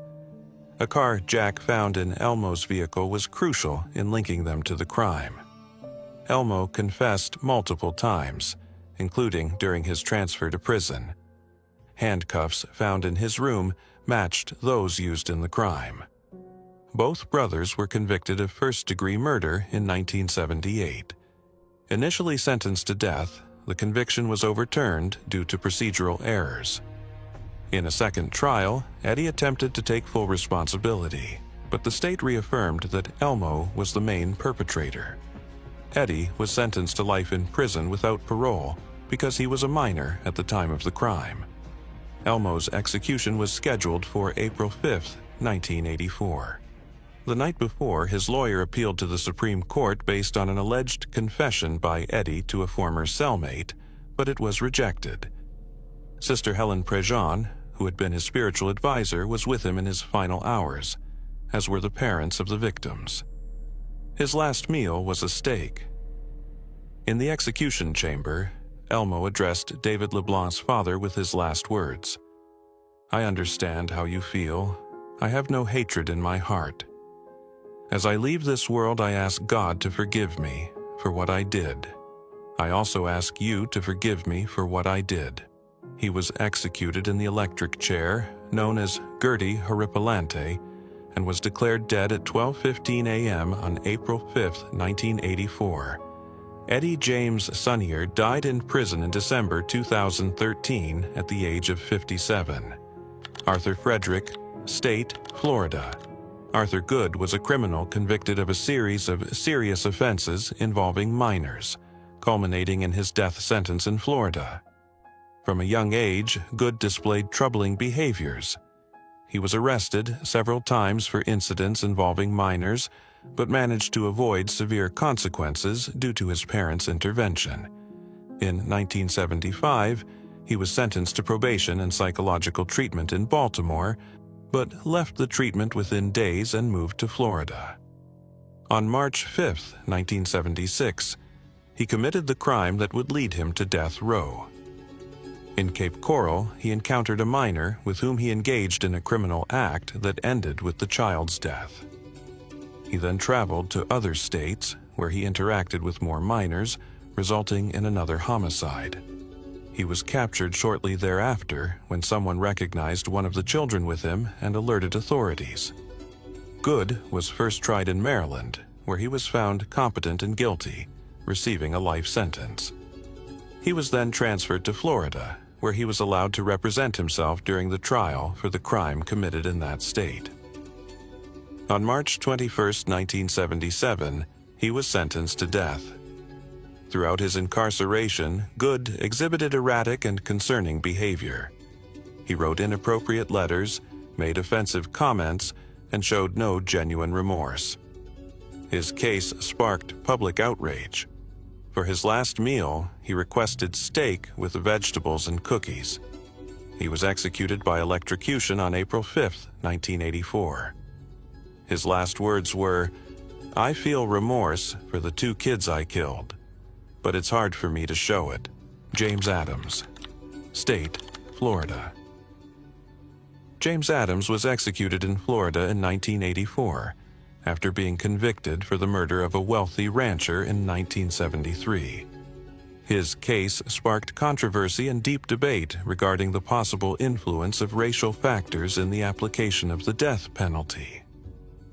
A car Jack found in Elmo's vehicle was crucial in linking them to the crime. Elmo confessed multiple times, including during his transfer to prison. Handcuffs found in his room matched those used in the crime. Both brothers were convicted of first-degree murder in 1978. Initially sentenced to death, the conviction was overturned due to procedural errors. In a second trial, Eddie attempted to take full responsibility, but the state reaffirmed that Elmo was the main perpetrator. Eddie was sentenced to life in prison without parole because he was a minor at the time of the crime. Elmo's execution was scheduled for April 5, 1984. The night before, his lawyer appealed to the Supreme Court based on an alleged confession by Eddie to a former cellmate, but it was rejected. Sister Helen Prejean, who had been his spiritual advisor, was with him in his final hours, as were the parents of the victims. His last meal was a steak. In the execution chamber, Elmo addressed David LeBlanc's father with his last words. "I understand how you feel. I have no hatred in my heart. As I leave this world, I ask God to forgive me for what I did. I also ask you to forgive me for what I did." He was executed in the electric chair, known as Gertie Horripilante, and was declared dead at 12:15 a.m. on April 5, 1984. Eddie James Saunier died in prison in December 2013 at the age of 57. Arthur Frederick, State, Florida. Arthur Good was a criminal convicted of a series of serious offenses involving minors, culminating in his death sentence in Florida. From a young age, Good displayed troubling behaviors. He was arrested several times for incidents involving minors, but managed to avoid severe consequences due to his parents' intervention. In 1975, he was sentenced to probation and psychological treatment in Baltimore, but left the treatment within days and moved to Florida. On March 5, 1976, he committed the crime that would lead him to death row. In Cape Coral, he encountered a minor with whom he engaged in a criminal act that ended with the child's death. He then traveled to other states where he interacted with more minors, resulting in another homicide. He was captured shortly thereafter when someone recognized one of the children with him and alerted authorities. Good was first tried in Maryland, where he was found competent and guilty, receiving a life sentence. He was then transferred to Florida, where he was allowed to represent himself during the trial for the crime committed in that state. On March 21, 1977, he was sentenced to death. Throughout his incarceration, Good exhibited erratic and concerning behavior. He wrote inappropriate letters, made offensive comments, and showed no genuine remorse. His case sparked public outrage. For his last meal, he requested steak with vegetables and cookies. He was executed by electrocution on April 5, 1984. His last words were, "I feel remorse for the 2 kids I killed, but it's hard for me to show it." James Adams, State, Florida. James Adams was executed in Florida in 1984 after being convicted for the murder of a wealthy rancher in 1973. His case sparked controversy and deep debate regarding the possible influence of racial factors in the application of the death penalty.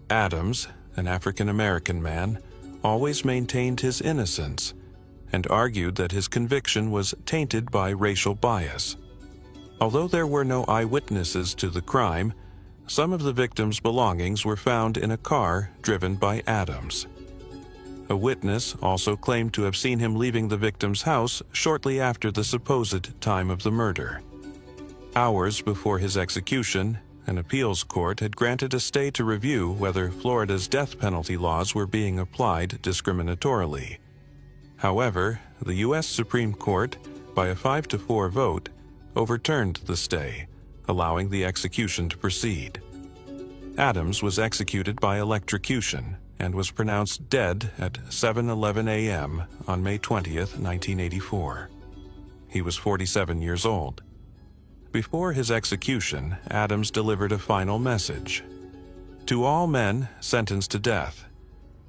Adams, an African-American man, always maintained his innocence and argued that his conviction was tainted by racial bias. Although there were no eyewitnesses to the crime, some of the victim's belongings were found in a car driven by Adams. A witness also claimed to have seen him leaving the victim's house shortly after the supposed time of the murder. Hours before his execution, an appeals court had granted a stay to review whether Florida's death penalty laws were being applied discriminatorily. However, the U.S. Supreme Court, by a 5-4 vote, overturned the stay, allowing the execution to proceed. Adams was executed by electrocution and was pronounced dead at 7:11 a.m. on May 20, 1984. He was 47 years old. Before his execution, Adams delivered a final message. "To all men sentenced to death,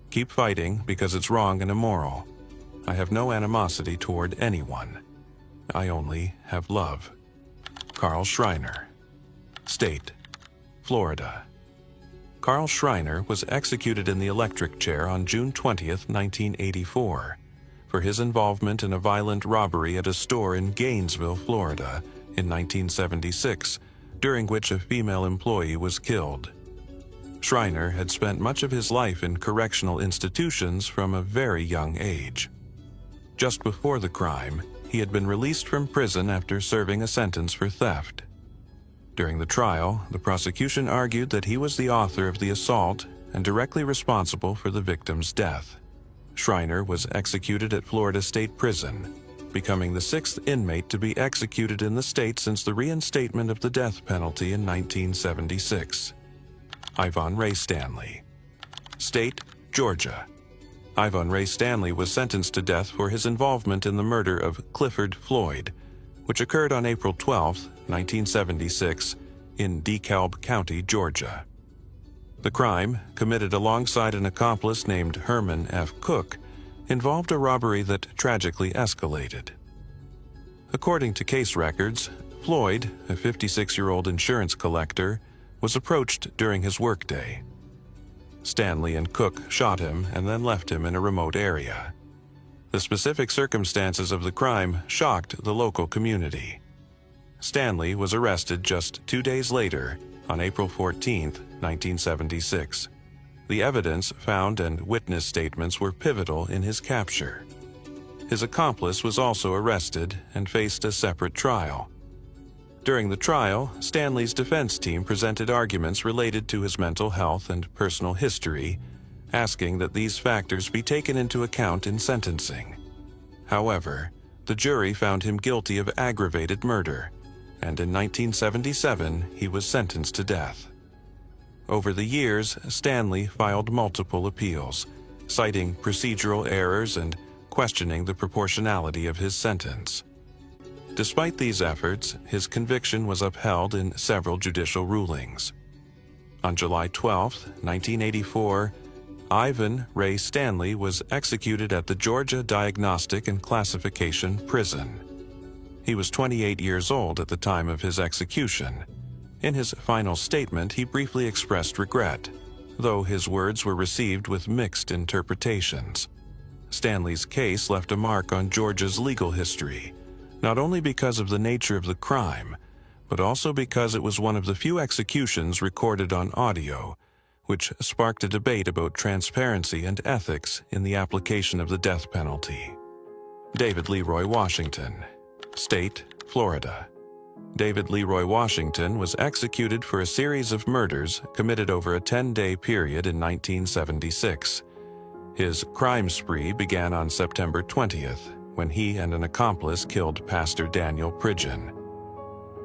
keep fighting because it's wrong and immoral. I have no animosity toward anyone. I only have love." Carl Schreiner, State, Florida. Carl Schreiner was executed in the electric chair on June 20, 1984, for his involvement in a violent robbery at a store in Gainesville, Florida, in 1976, during which a female employee was killed. Schreiner had spent much of his life in correctional institutions from a very young age. Just before the crime, he had been released from prison after serving a sentence for theft. During the trial, the prosecution argued that he was the author of the assault and directly responsible for the victim's death. Schreiner was executed at Florida State Prison, becoming the 6th inmate to be executed in the state since the reinstatement of the death penalty in 1976. Yvonne Ray Stanley, State, Georgia. Yvonne Ray Stanley was sentenced to death for his involvement in the murder of Clifford Floyd, which occurred on April 12, 1976, in DeKalb County, Georgia. The crime, committed alongside an accomplice named Herman F. Cook, involved a robbery that tragically escalated. According to case records, Floyd, a 56-year-old insurance collector, was approached during his workday. Stanley and Cook shot him and then left him in a remote area. The specific circumstances of the crime shocked the local community. Stanley was arrested just 2 days later, on April 14, 1976. The evidence found and witness statements were pivotal in his capture. His accomplice was also arrested and faced a separate trial. During the trial, Stanley's defense team presented arguments related to his mental health and personal history, asking that these factors be taken into account in sentencing. However, the jury found him guilty of aggravated murder, and in 1977 he was sentenced to death. Over the years, Stanley filed multiple appeals, citing procedural errors and questioning the proportionality of his sentence. Despite these efforts, his conviction was upheld in several judicial rulings. On July 12, 1984, Ivan Ray Stanley was executed at the Georgia Diagnostic and Classification Prison. He was 28 years old at the time of his execution. In his final statement, he briefly expressed regret, though his words were received with mixed interpretations. Stanley's case left a mark on Georgia's legal history, not only because of the nature of the crime, but also because it was one of the few executions recorded on audio, which sparked a debate about transparency and ethics in the application of the death penalty. David Leroy Washington, State, Florida. David Leroy Washington was executed for a series of murders committed over a 10-day period in 1976. His crime spree began on September 20th, when he and an accomplice killed Pastor Daniel Pridgeon.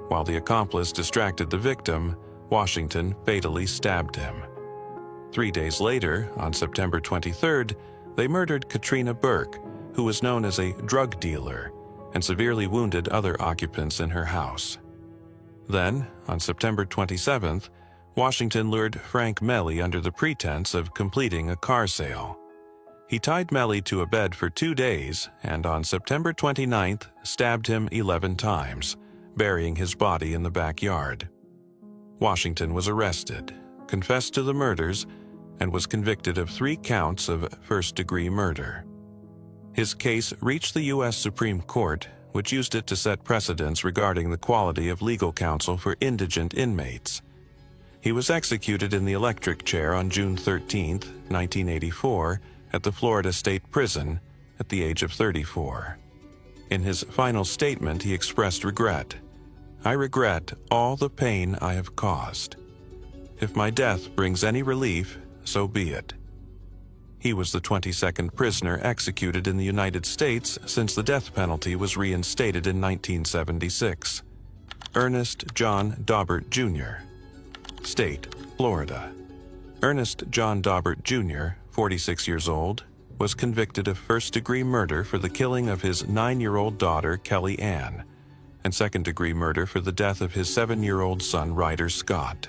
While the accomplice distracted the victim, Washington fatally stabbed him. 3 days later, on September 23rd, they murdered Katrina Burke, who was known as a drug dealer, and severely wounded other occupants in her house. Then, on September 27th, Washington lured Frank Melly under the pretense of completing a car sale. He tied Melly to a bed for 2 days, and on September 29th, stabbed him 11 times, burying his body in the backyard. Washington was arrested, confessed to the murders, and was convicted of 3 counts of first-degree murder. His case reached the U.S. Supreme Court, which used it to set precedents regarding the quality of legal counsel for indigent inmates. He was executed in the electric chair on June 13, 1984, at the Florida State Prison at the age of 34. In his final statement, he expressed regret. "I regret all the pain I have caused. If my death brings any relief, so be it." He was the 22nd prisoner executed in the United States since the death penalty was reinstated in 1976. Ernest John Daubert, Jr., State, Florida. Ernest John Daubert, Jr., 46 years old, was convicted of first-degree murder for the killing of his 9-year-old daughter, Kelly Ann, and second-degree murder for the death of his 7-year-old son, Ryder Scott.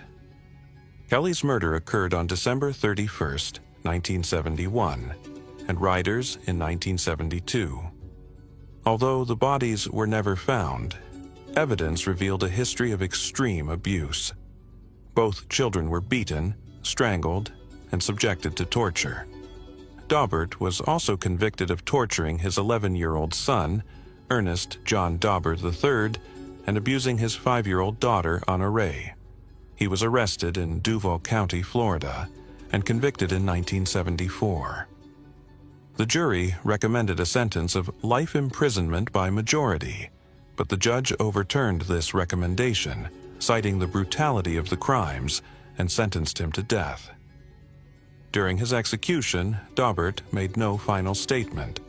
Kelly's murder occurred on December 31st, 1971, and Ryder's in 1972. Although the bodies were never found, evidence revealed a history of extreme abuse. Both children were beaten, strangled, and subjected to torture. Daubert was also convicted of torturing his 11-year-old son, Ernest John Daubert III, and abusing his 5-year-old daughter, Anna Ray. He was arrested in Duval County, Florida, and convicted in 1974. The jury recommended a sentence of life imprisonment by majority, but the judge overturned this recommendation, citing the brutality of the crimes, and sentenced him to death. During his execution, Daubert made no final statement.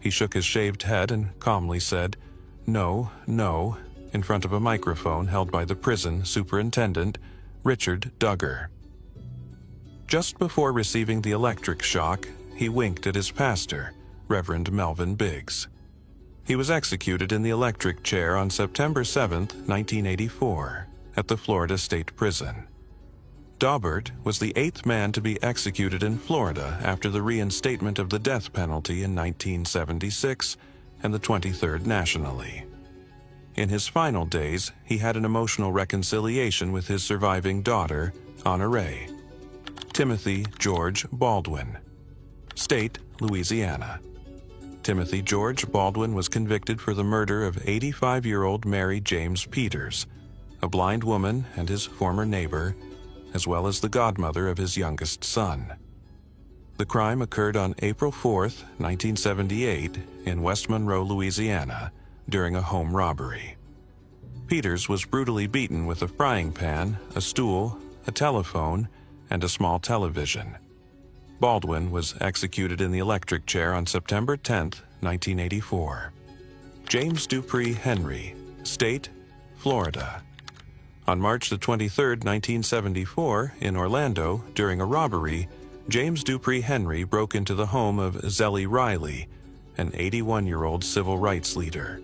He shook his shaved head and calmly said, "No, no," in front of a microphone held by the prison superintendent, Richard Duggar. Just before receiving the electric shock, he winked at his pastor, Reverend Melvin Biggs. He was executed in the electric chair on September 7, 1984, at the Florida State Prison. Daubert was the 8th man to be executed in Florida after the reinstatement of the death penalty in 1976 and the 23rd nationally. In his final days, he had an emotional reconciliation with his surviving daughter, Anna Ray. Timothy George Baldwin, State, Louisiana. Timothy George Baldwin was convicted for the murder of 85-year-old Mary James Peters, a blind woman and his former neighbor, as well as the godmother of his youngest son. The crime occurred on April 4, 1978, in West Monroe, Louisiana, during a home robbery. Peters was brutally beaten with a frying pan, a stool, a telephone, and a small television. Baldwin was executed in the electric chair on September 10, 1984. James Dupree Henry, State, Florida. On March 23, 1974, in Orlando, during a robbery, James Dupree Henry broke into the home of Zellie Riley, an 81-year-old civil rights leader.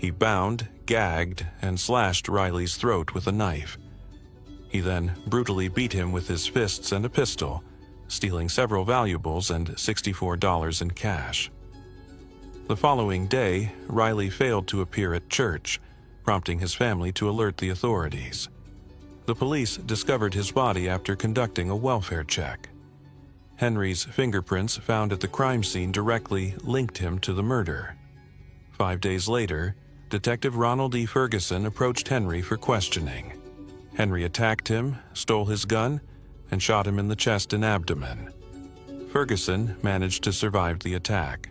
He bound, gagged, and slashed Riley's throat with a knife. He then brutally beat him with his fists and a pistol, stealing several valuables and $64 in cash. The following day, Riley failed to appear at church, prompting his family to alert the authorities. The police discovered his body after conducting a welfare check. Henry's fingerprints found at the crime scene directly linked him to the murder. 5 days later, Detective Ronald E. Ferguson approached Henry for questioning. Henry attacked him, stole his gun, and shot him in the chest and abdomen. Ferguson managed to survive the attack.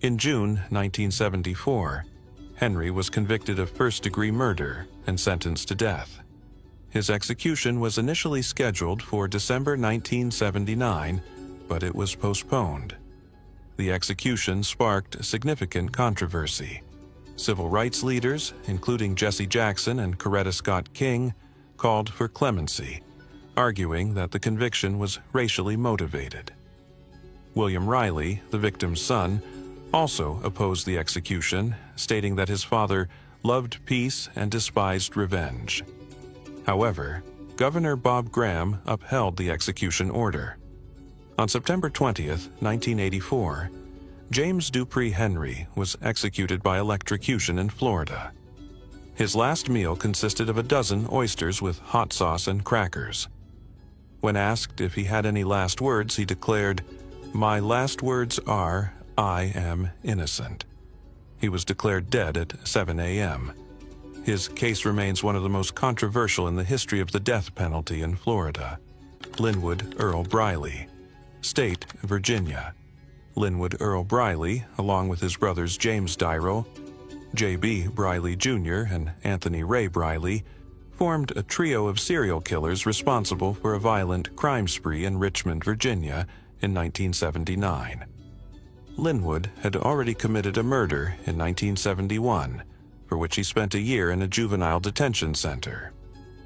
In June 1974, Henry was convicted of first-degree murder and sentenced to death. His execution was initially scheduled for December 1979, but it was postponed. The execution sparked significant controversy. Civil rights leaders, including Jesse Jackson and Coretta Scott King, called for clemency, arguing that the conviction was racially motivated. William Riley, the victim's son, also opposed the execution, stating that his father loved peace and despised revenge. However, Governor Bob Graham upheld the execution order. On September 20, 1984, James Dupree Henry was executed by electrocution in Florida. His last meal consisted of a dozen oysters with hot sauce and crackers. When asked if he had any last words, he declared, "My last words are, I am innocent." He was declared dead at 7 a.m. His case remains one of the most controversial in the history of the death penalty in Florida. Linwood Earl Briley, State, Virginia. Linwood Earl Briley, along with his brothers James Dyro, J.B. Briley Jr., and Anthony Ray Briley, formed a trio of serial killers responsible for a violent crime spree in Richmond, Virginia in 1979. Linwood had already committed a murder in 1971, for which he spent a year in a juvenile detention center.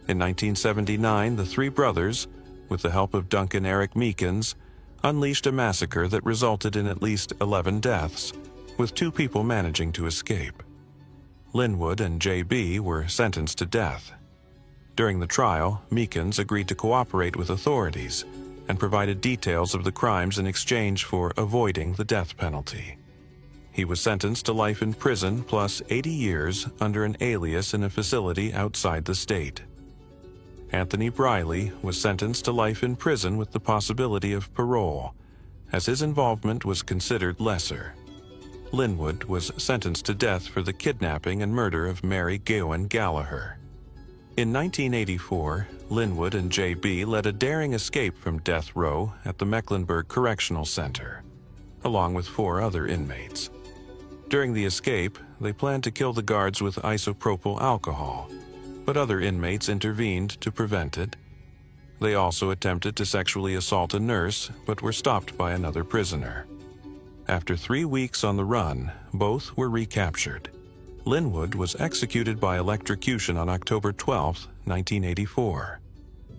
In 1979, the three brothers, with the help of Duncan Eric Meekins, unleashed a massacre that resulted in at least 11 deaths, with 2 people managing to escape. Linwood and J.B. were sentenced to death. During the trial, Meekins agreed to cooperate with authorities and provided details of the crimes in exchange for avoiding the death penalty. He was sentenced to life in prison plus 80 years under an alias in a facility outside the state. Anthony Briley was sentenced to life in prison with the possibility of parole, as his involvement was considered lesser. Linwood was sentenced to death for the kidnapping and murder of Mary Gowan Gallagher. In 1984, Linwood and J.B. led a daring escape from death row at the Mecklenburg Correctional Center, along with 4 other inmates. During the escape, they planned to kill the guards with isopropyl alcohol, but other inmates intervened to prevent it. They also attempted to sexually assault a nurse, but were stopped by another prisoner. After 3 weeks on the run, both were recaptured. Linwood was executed by electrocution on October 12, 1984.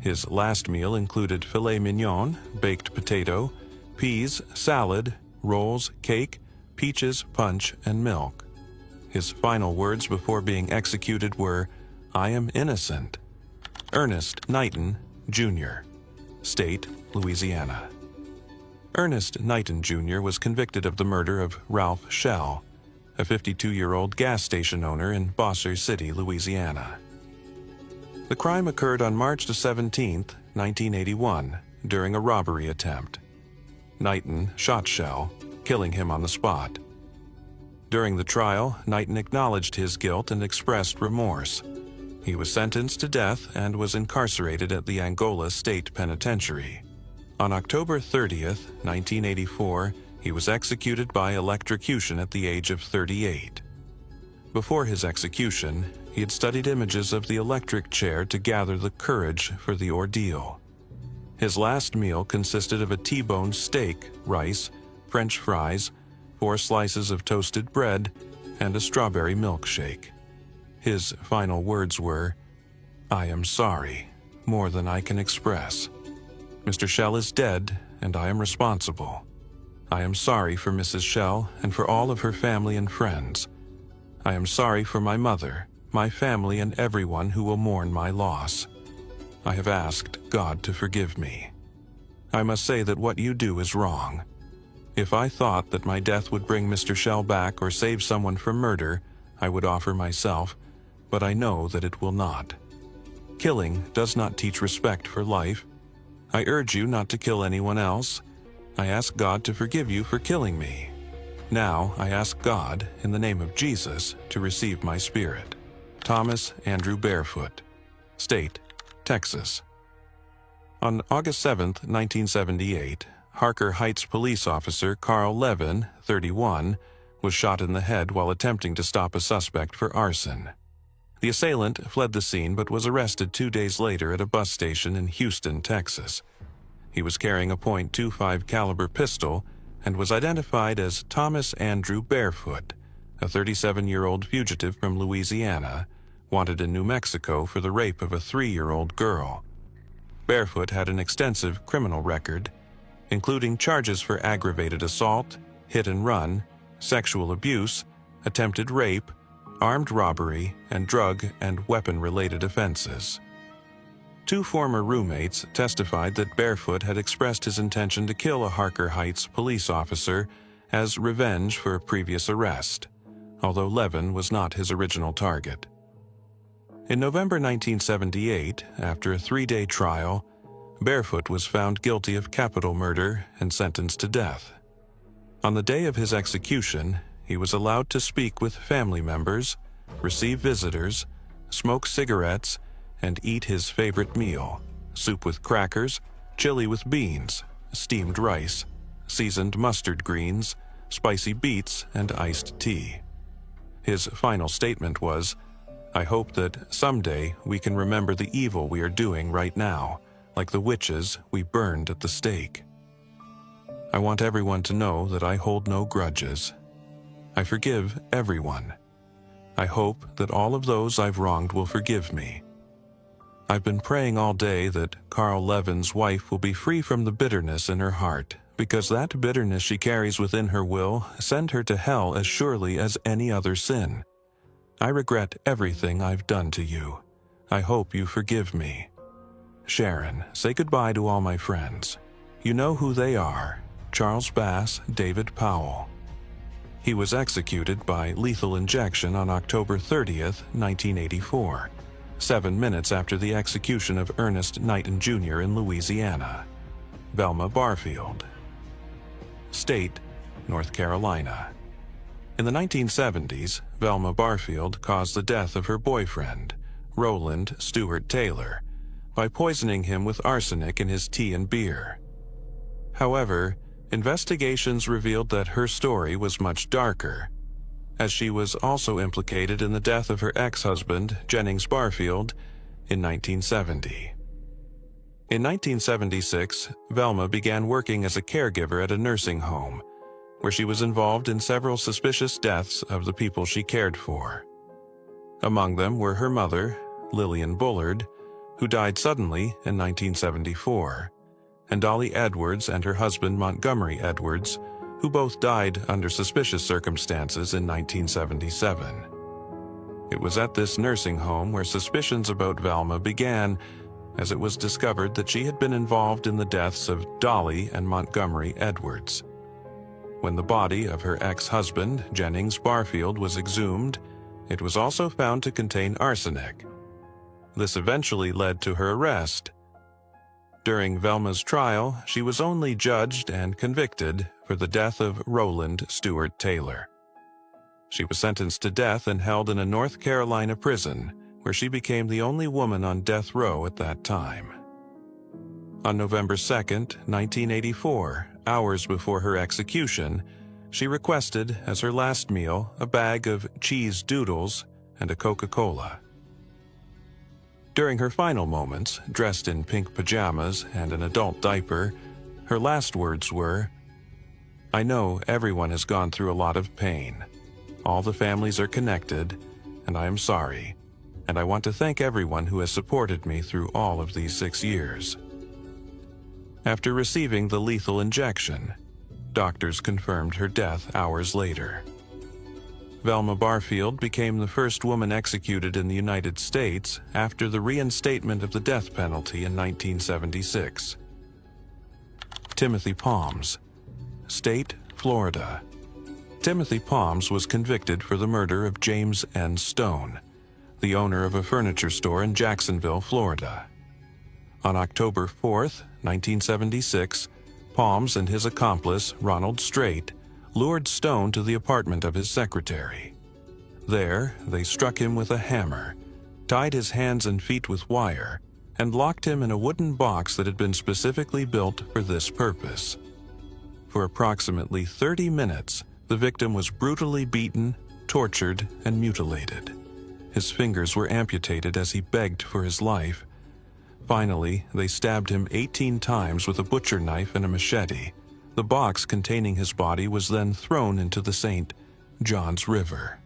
His last meal included filet mignon, baked potato, peas, salad, rolls, cake, peaches, punch, and milk. His final words before being executed were, "I am innocent." Ernest Knighton, Jr., State, Louisiana. Ernest Knighton, Jr. was convicted of the murder of Ralph Schell, a 52-year-old gas station owner in Bossier City, Louisiana. The crime occurred on March 17, 1981, during a robbery attempt. Knighton shot Schell, killing him on the spot. During the trial, Knighton acknowledged his guilt and expressed remorse. He was sentenced to death and was incarcerated at the Angola State Penitentiary. On October 30, 1984, he was executed by electrocution at the age of 38. Before his execution, he had studied images of the electric chair to gather the courage for the ordeal. His last meal consisted of a T-bone steak, rice, French fries, 4 slices of toasted bread, and a strawberry milkshake. His final words were, "I am sorry, more than I can express. Mr. Schell is dead, and I am responsible. I am sorry for Mrs. Schell and for all of her family and friends. I am sorry for my mother, my family, and everyone who will mourn my loss. I have asked God to forgive me. I must say that what you do is wrong. If I thought that my death would bring Mr. Shell back or save someone from murder, I would offer myself, but I know that it will not. Killing does not teach respect for life. I urge you not to kill anyone else. I ask God to forgive you for killing me. Now I ask God, in the name of Jesus, to receive my spirit. Thomas Andrew Barefoot. State, Texas. On August 7, 1978, Harker Heights police officer Carl Levin, 31, was shot in the head while attempting to stop a suspect for arson. The assailant fled the scene but was arrested 2 days later at a bus station in Houston, Texas. He was carrying a .25 caliber pistol and was identified as Thomas Andrew Barefoot, a 37-year-old fugitive from Louisiana, wanted in New Mexico for the rape of a 3-year-old girl. Barefoot had an extensive criminal record, including charges for aggravated assault, hit and run, sexual abuse, attempted rape, armed robbery, and drug and weapon-related offenses. 2 former roommates testified that Barefoot had expressed his intention to kill a Harker Heights police officer as revenge for a previous arrest, although Levin was not his original target. In November 1978, after a 3-day trial, Barefoot was found guilty of capital murder and sentenced to death. On the day of his execution, he was allowed to speak with family members, receive visitors, smoke cigarettes, and eat his favorite meal: soup with crackers, chili with beans, steamed rice, seasoned mustard greens, spicy beets, and iced tea. His final statement was, "I hope that someday we can remember the evil we are doing right now, like the witches we burned at the stake. I want everyone to know that I hold no grudges. I forgive everyone. I hope that all of those I've wronged will forgive me. I've been praying all day that Carl Levin's wife will be free from the bitterness in her heart, because that bitterness she carries within her will send her to hell as surely as any other sin. I regret everything I've done to you. I hope you forgive me. Sharon, say goodbye to all my friends. You know who they are: Charles Bass, David Powell." He was executed by lethal injection on October 30th, 1984, 7 minutes after the execution of Ernest Knighton Jr. in Louisiana. Velma Barfield. State, North Carolina. In the 1970s, Velma Barfield caused the death of her boyfriend, Roland Stewart Taylor, by poisoning him with arsenic in his tea and beer. However, investigations revealed that her story was much darker, as she was also implicated in the death of her ex-husband, Jennings Barfield, in 1970. In 1976, Velma began working as a caregiver at a nursing home, where she was involved in several suspicious deaths of the people she cared for. Among them were her mother, Lillian Bullard, who died suddenly in 1974, and Dolly Edwards and her husband Montgomery Edwards, who both died under suspicious circumstances in 1977. It was at this nursing home where suspicions about Velma began, as it was discovered that she had been involved in the deaths of Dolly and Montgomery Edwards. When the body of her ex-husband, Jennings Barfield, was exhumed, it was also found to contain arsenic. This eventually led to her arrest. During Velma's trial, she was only judged and convicted for the death of Roland Stewart Taylor. She was sentenced to death and held in a North Carolina prison, where she became the only woman on death row at that time. On November 2, 1984, hours before her execution, she requested as her last meal a bag of cheese doodles and a Coca-Cola. During her final moments, dressed in pink pajamas and an adult diaper, her last words were, "I know everyone has gone through a lot of pain. All the families are connected, and I am sorry, and I want to thank everyone who has supported me through all of these 6 years." After receiving the lethal injection, doctors confirmed her death hours later. Velma Barfield became the first woman executed in the United States after the reinstatement of the death penalty in 1976. Timothy Palms, State, Florida. Timothy Palms was convicted for the murder of James N. Stone, the owner of a furniture store in Jacksonville, Florida. On October 4, 1976, Palms and his accomplice, Ronald Straight, lured Stone to the apartment of his secretary. There, they struck him with a hammer, tied his hands and feet with wire, and locked him in a wooden box that had been specifically built for this purpose. For approximately 30 minutes, the victim was brutally beaten, tortured, and mutilated. His fingers were amputated as he begged for his life. Finally, they stabbed him 18 times with a butcher knife and a machete. The box containing his body was then thrown into the St. Johns River.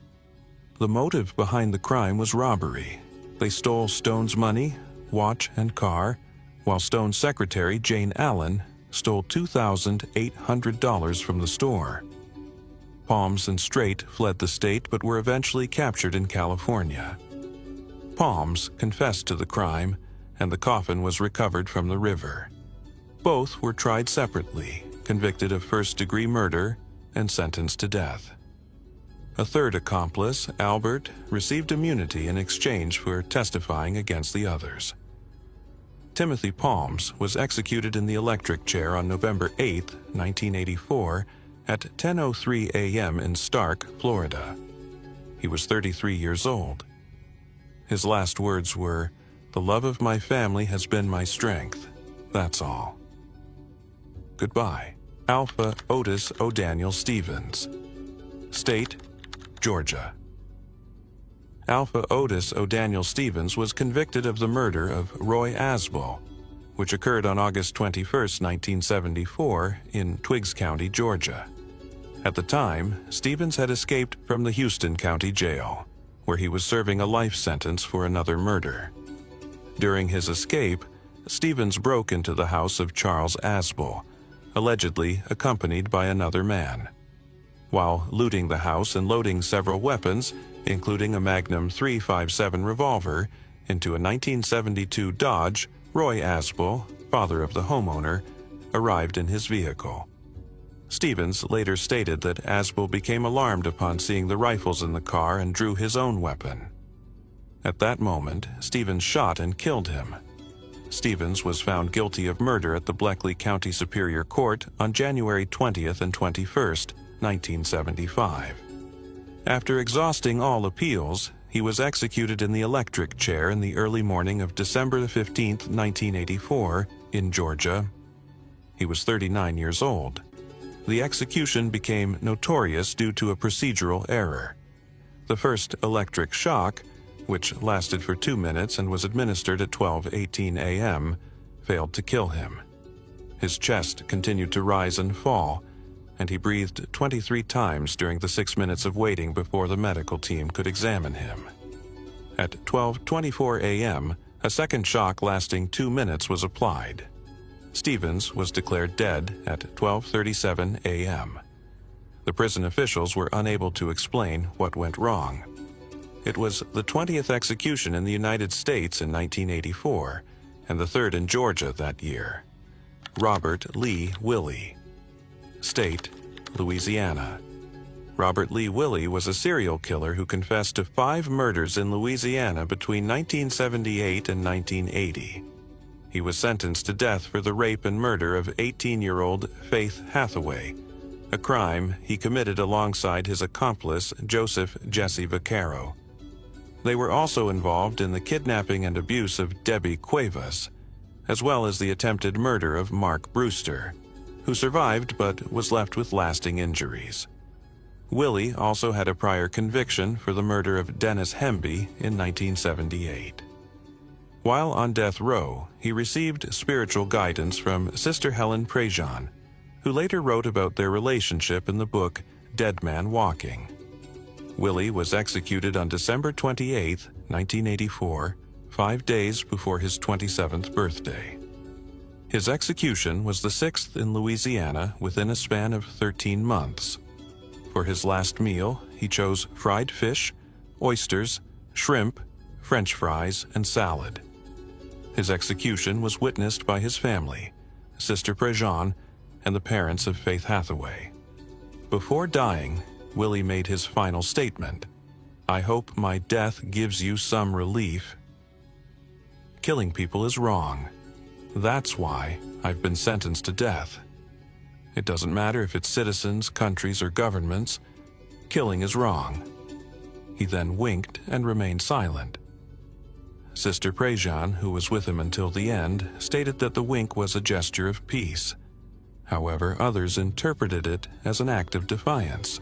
The motive behind the crime was robbery. They stole Stone's money, watch, and car, while Stone's secretary, Jane Allen, stole $2,800 from the store. Palms and Straight fled the state but were eventually captured in California. Palms confessed to the crime, and the coffin was recovered from the river. Both were tried separately, convicted of first-degree murder, and sentenced to death. A third accomplice, Albert, received immunity in exchange for testifying against the others. Timothy Palms was executed in the electric chair on November 8, 1984, at 10:03 a.m. in Stark, Florida. He was 33 years old. His last words were, "The love of my family has been my strength. That's all. Goodbye." Alpha Otis O'Daniel Stevens, State, Georgia. Alpha Otis O'Daniel Stevens was convicted of the murder of Roy Asbel, which occurred on August 21, 1974, in Twiggs County, Georgia. At the time, Stevens had escaped from the Houston County Jail, where he was serving a life sentence for another murder. During his escape, Stevens broke into the house of Charles Asbel, allegedly accompanied by another man. While looting the house and loading several weapons, including a Magnum .357 revolver, into a 1972 Dodge, Roy Asbel, father of the homeowner, arrived in his vehicle. Stevens later stated that Asbel became alarmed upon seeing the rifles in the car and drew his own weapon. At that moment, Stevens shot and killed him. Stevens was found guilty of murder at the Bleckley County Superior Court on January 20th and 21st, 1975. After exhausting all appeals, he was executed in the electric chair in the early morning of December 15, 1984, in Georgia. He was 39 years old. The execution became notorious due to a procedural error. The first electric shock, which lasted for 2 minutes and was administered at 12:18 a.m., failed to kill him. His chest continued to rise and fall, and he breathed 23 times during the 6 minutes of waiting before the medical team could examine him. At 12:24 a.m., a second shock lasting 2 minutes was applied. Stevens was declared dead at 12:37 a.m. The prison officials were unable to explain what went wrong. It was the 20th execution in the United States in 1984, and the third in Georgia that year. Robert Lee Willie, State, Louisiana. Robert Lee Willie was a serial killer who confessed to 5 murders in Louisiana between 1978 and 1980. He was sentenced to death for the rape and murder of 18-year-old Faith Hathaway, a crime he committed alongside his accomplice Joseph Jesse Vaccaro. They were also involved in the kidnapping and abuse of Debbie Cuevas, as well as the attempted murder of Mark Brewster, who survived but was left with lasting injuries. Willie also had a prior conviction for the murder of Dennis Hemby in 1978. While on death row, he received spiritual guidance from Sister Helen Prejean, who later wrote about their relationship in the book Dead Man Walking. Willie was executed on December 28, 1984, 5 days before his 27th birthday. His execution was the 6th in Louisiana within a span of 13 months. For his last meal, he chose fried fish, oysters, shrimp, French fries, and salad. His execution was witnessed by his family, Sister Prejean, and the parents of Faith Hathaway. Before dying, Willie made his final statement: "I hope my death gives you some relief. Killing people is wrong. That's why I've been sentenced to death. It doesn't matter if it's citizens, countries, or governments. Killing is wrong." He then winked and remained silent. Sister Prejean, who was with him until the end, stated that the wink was a gesture of peace. However, others interpreted it as an act of defiance.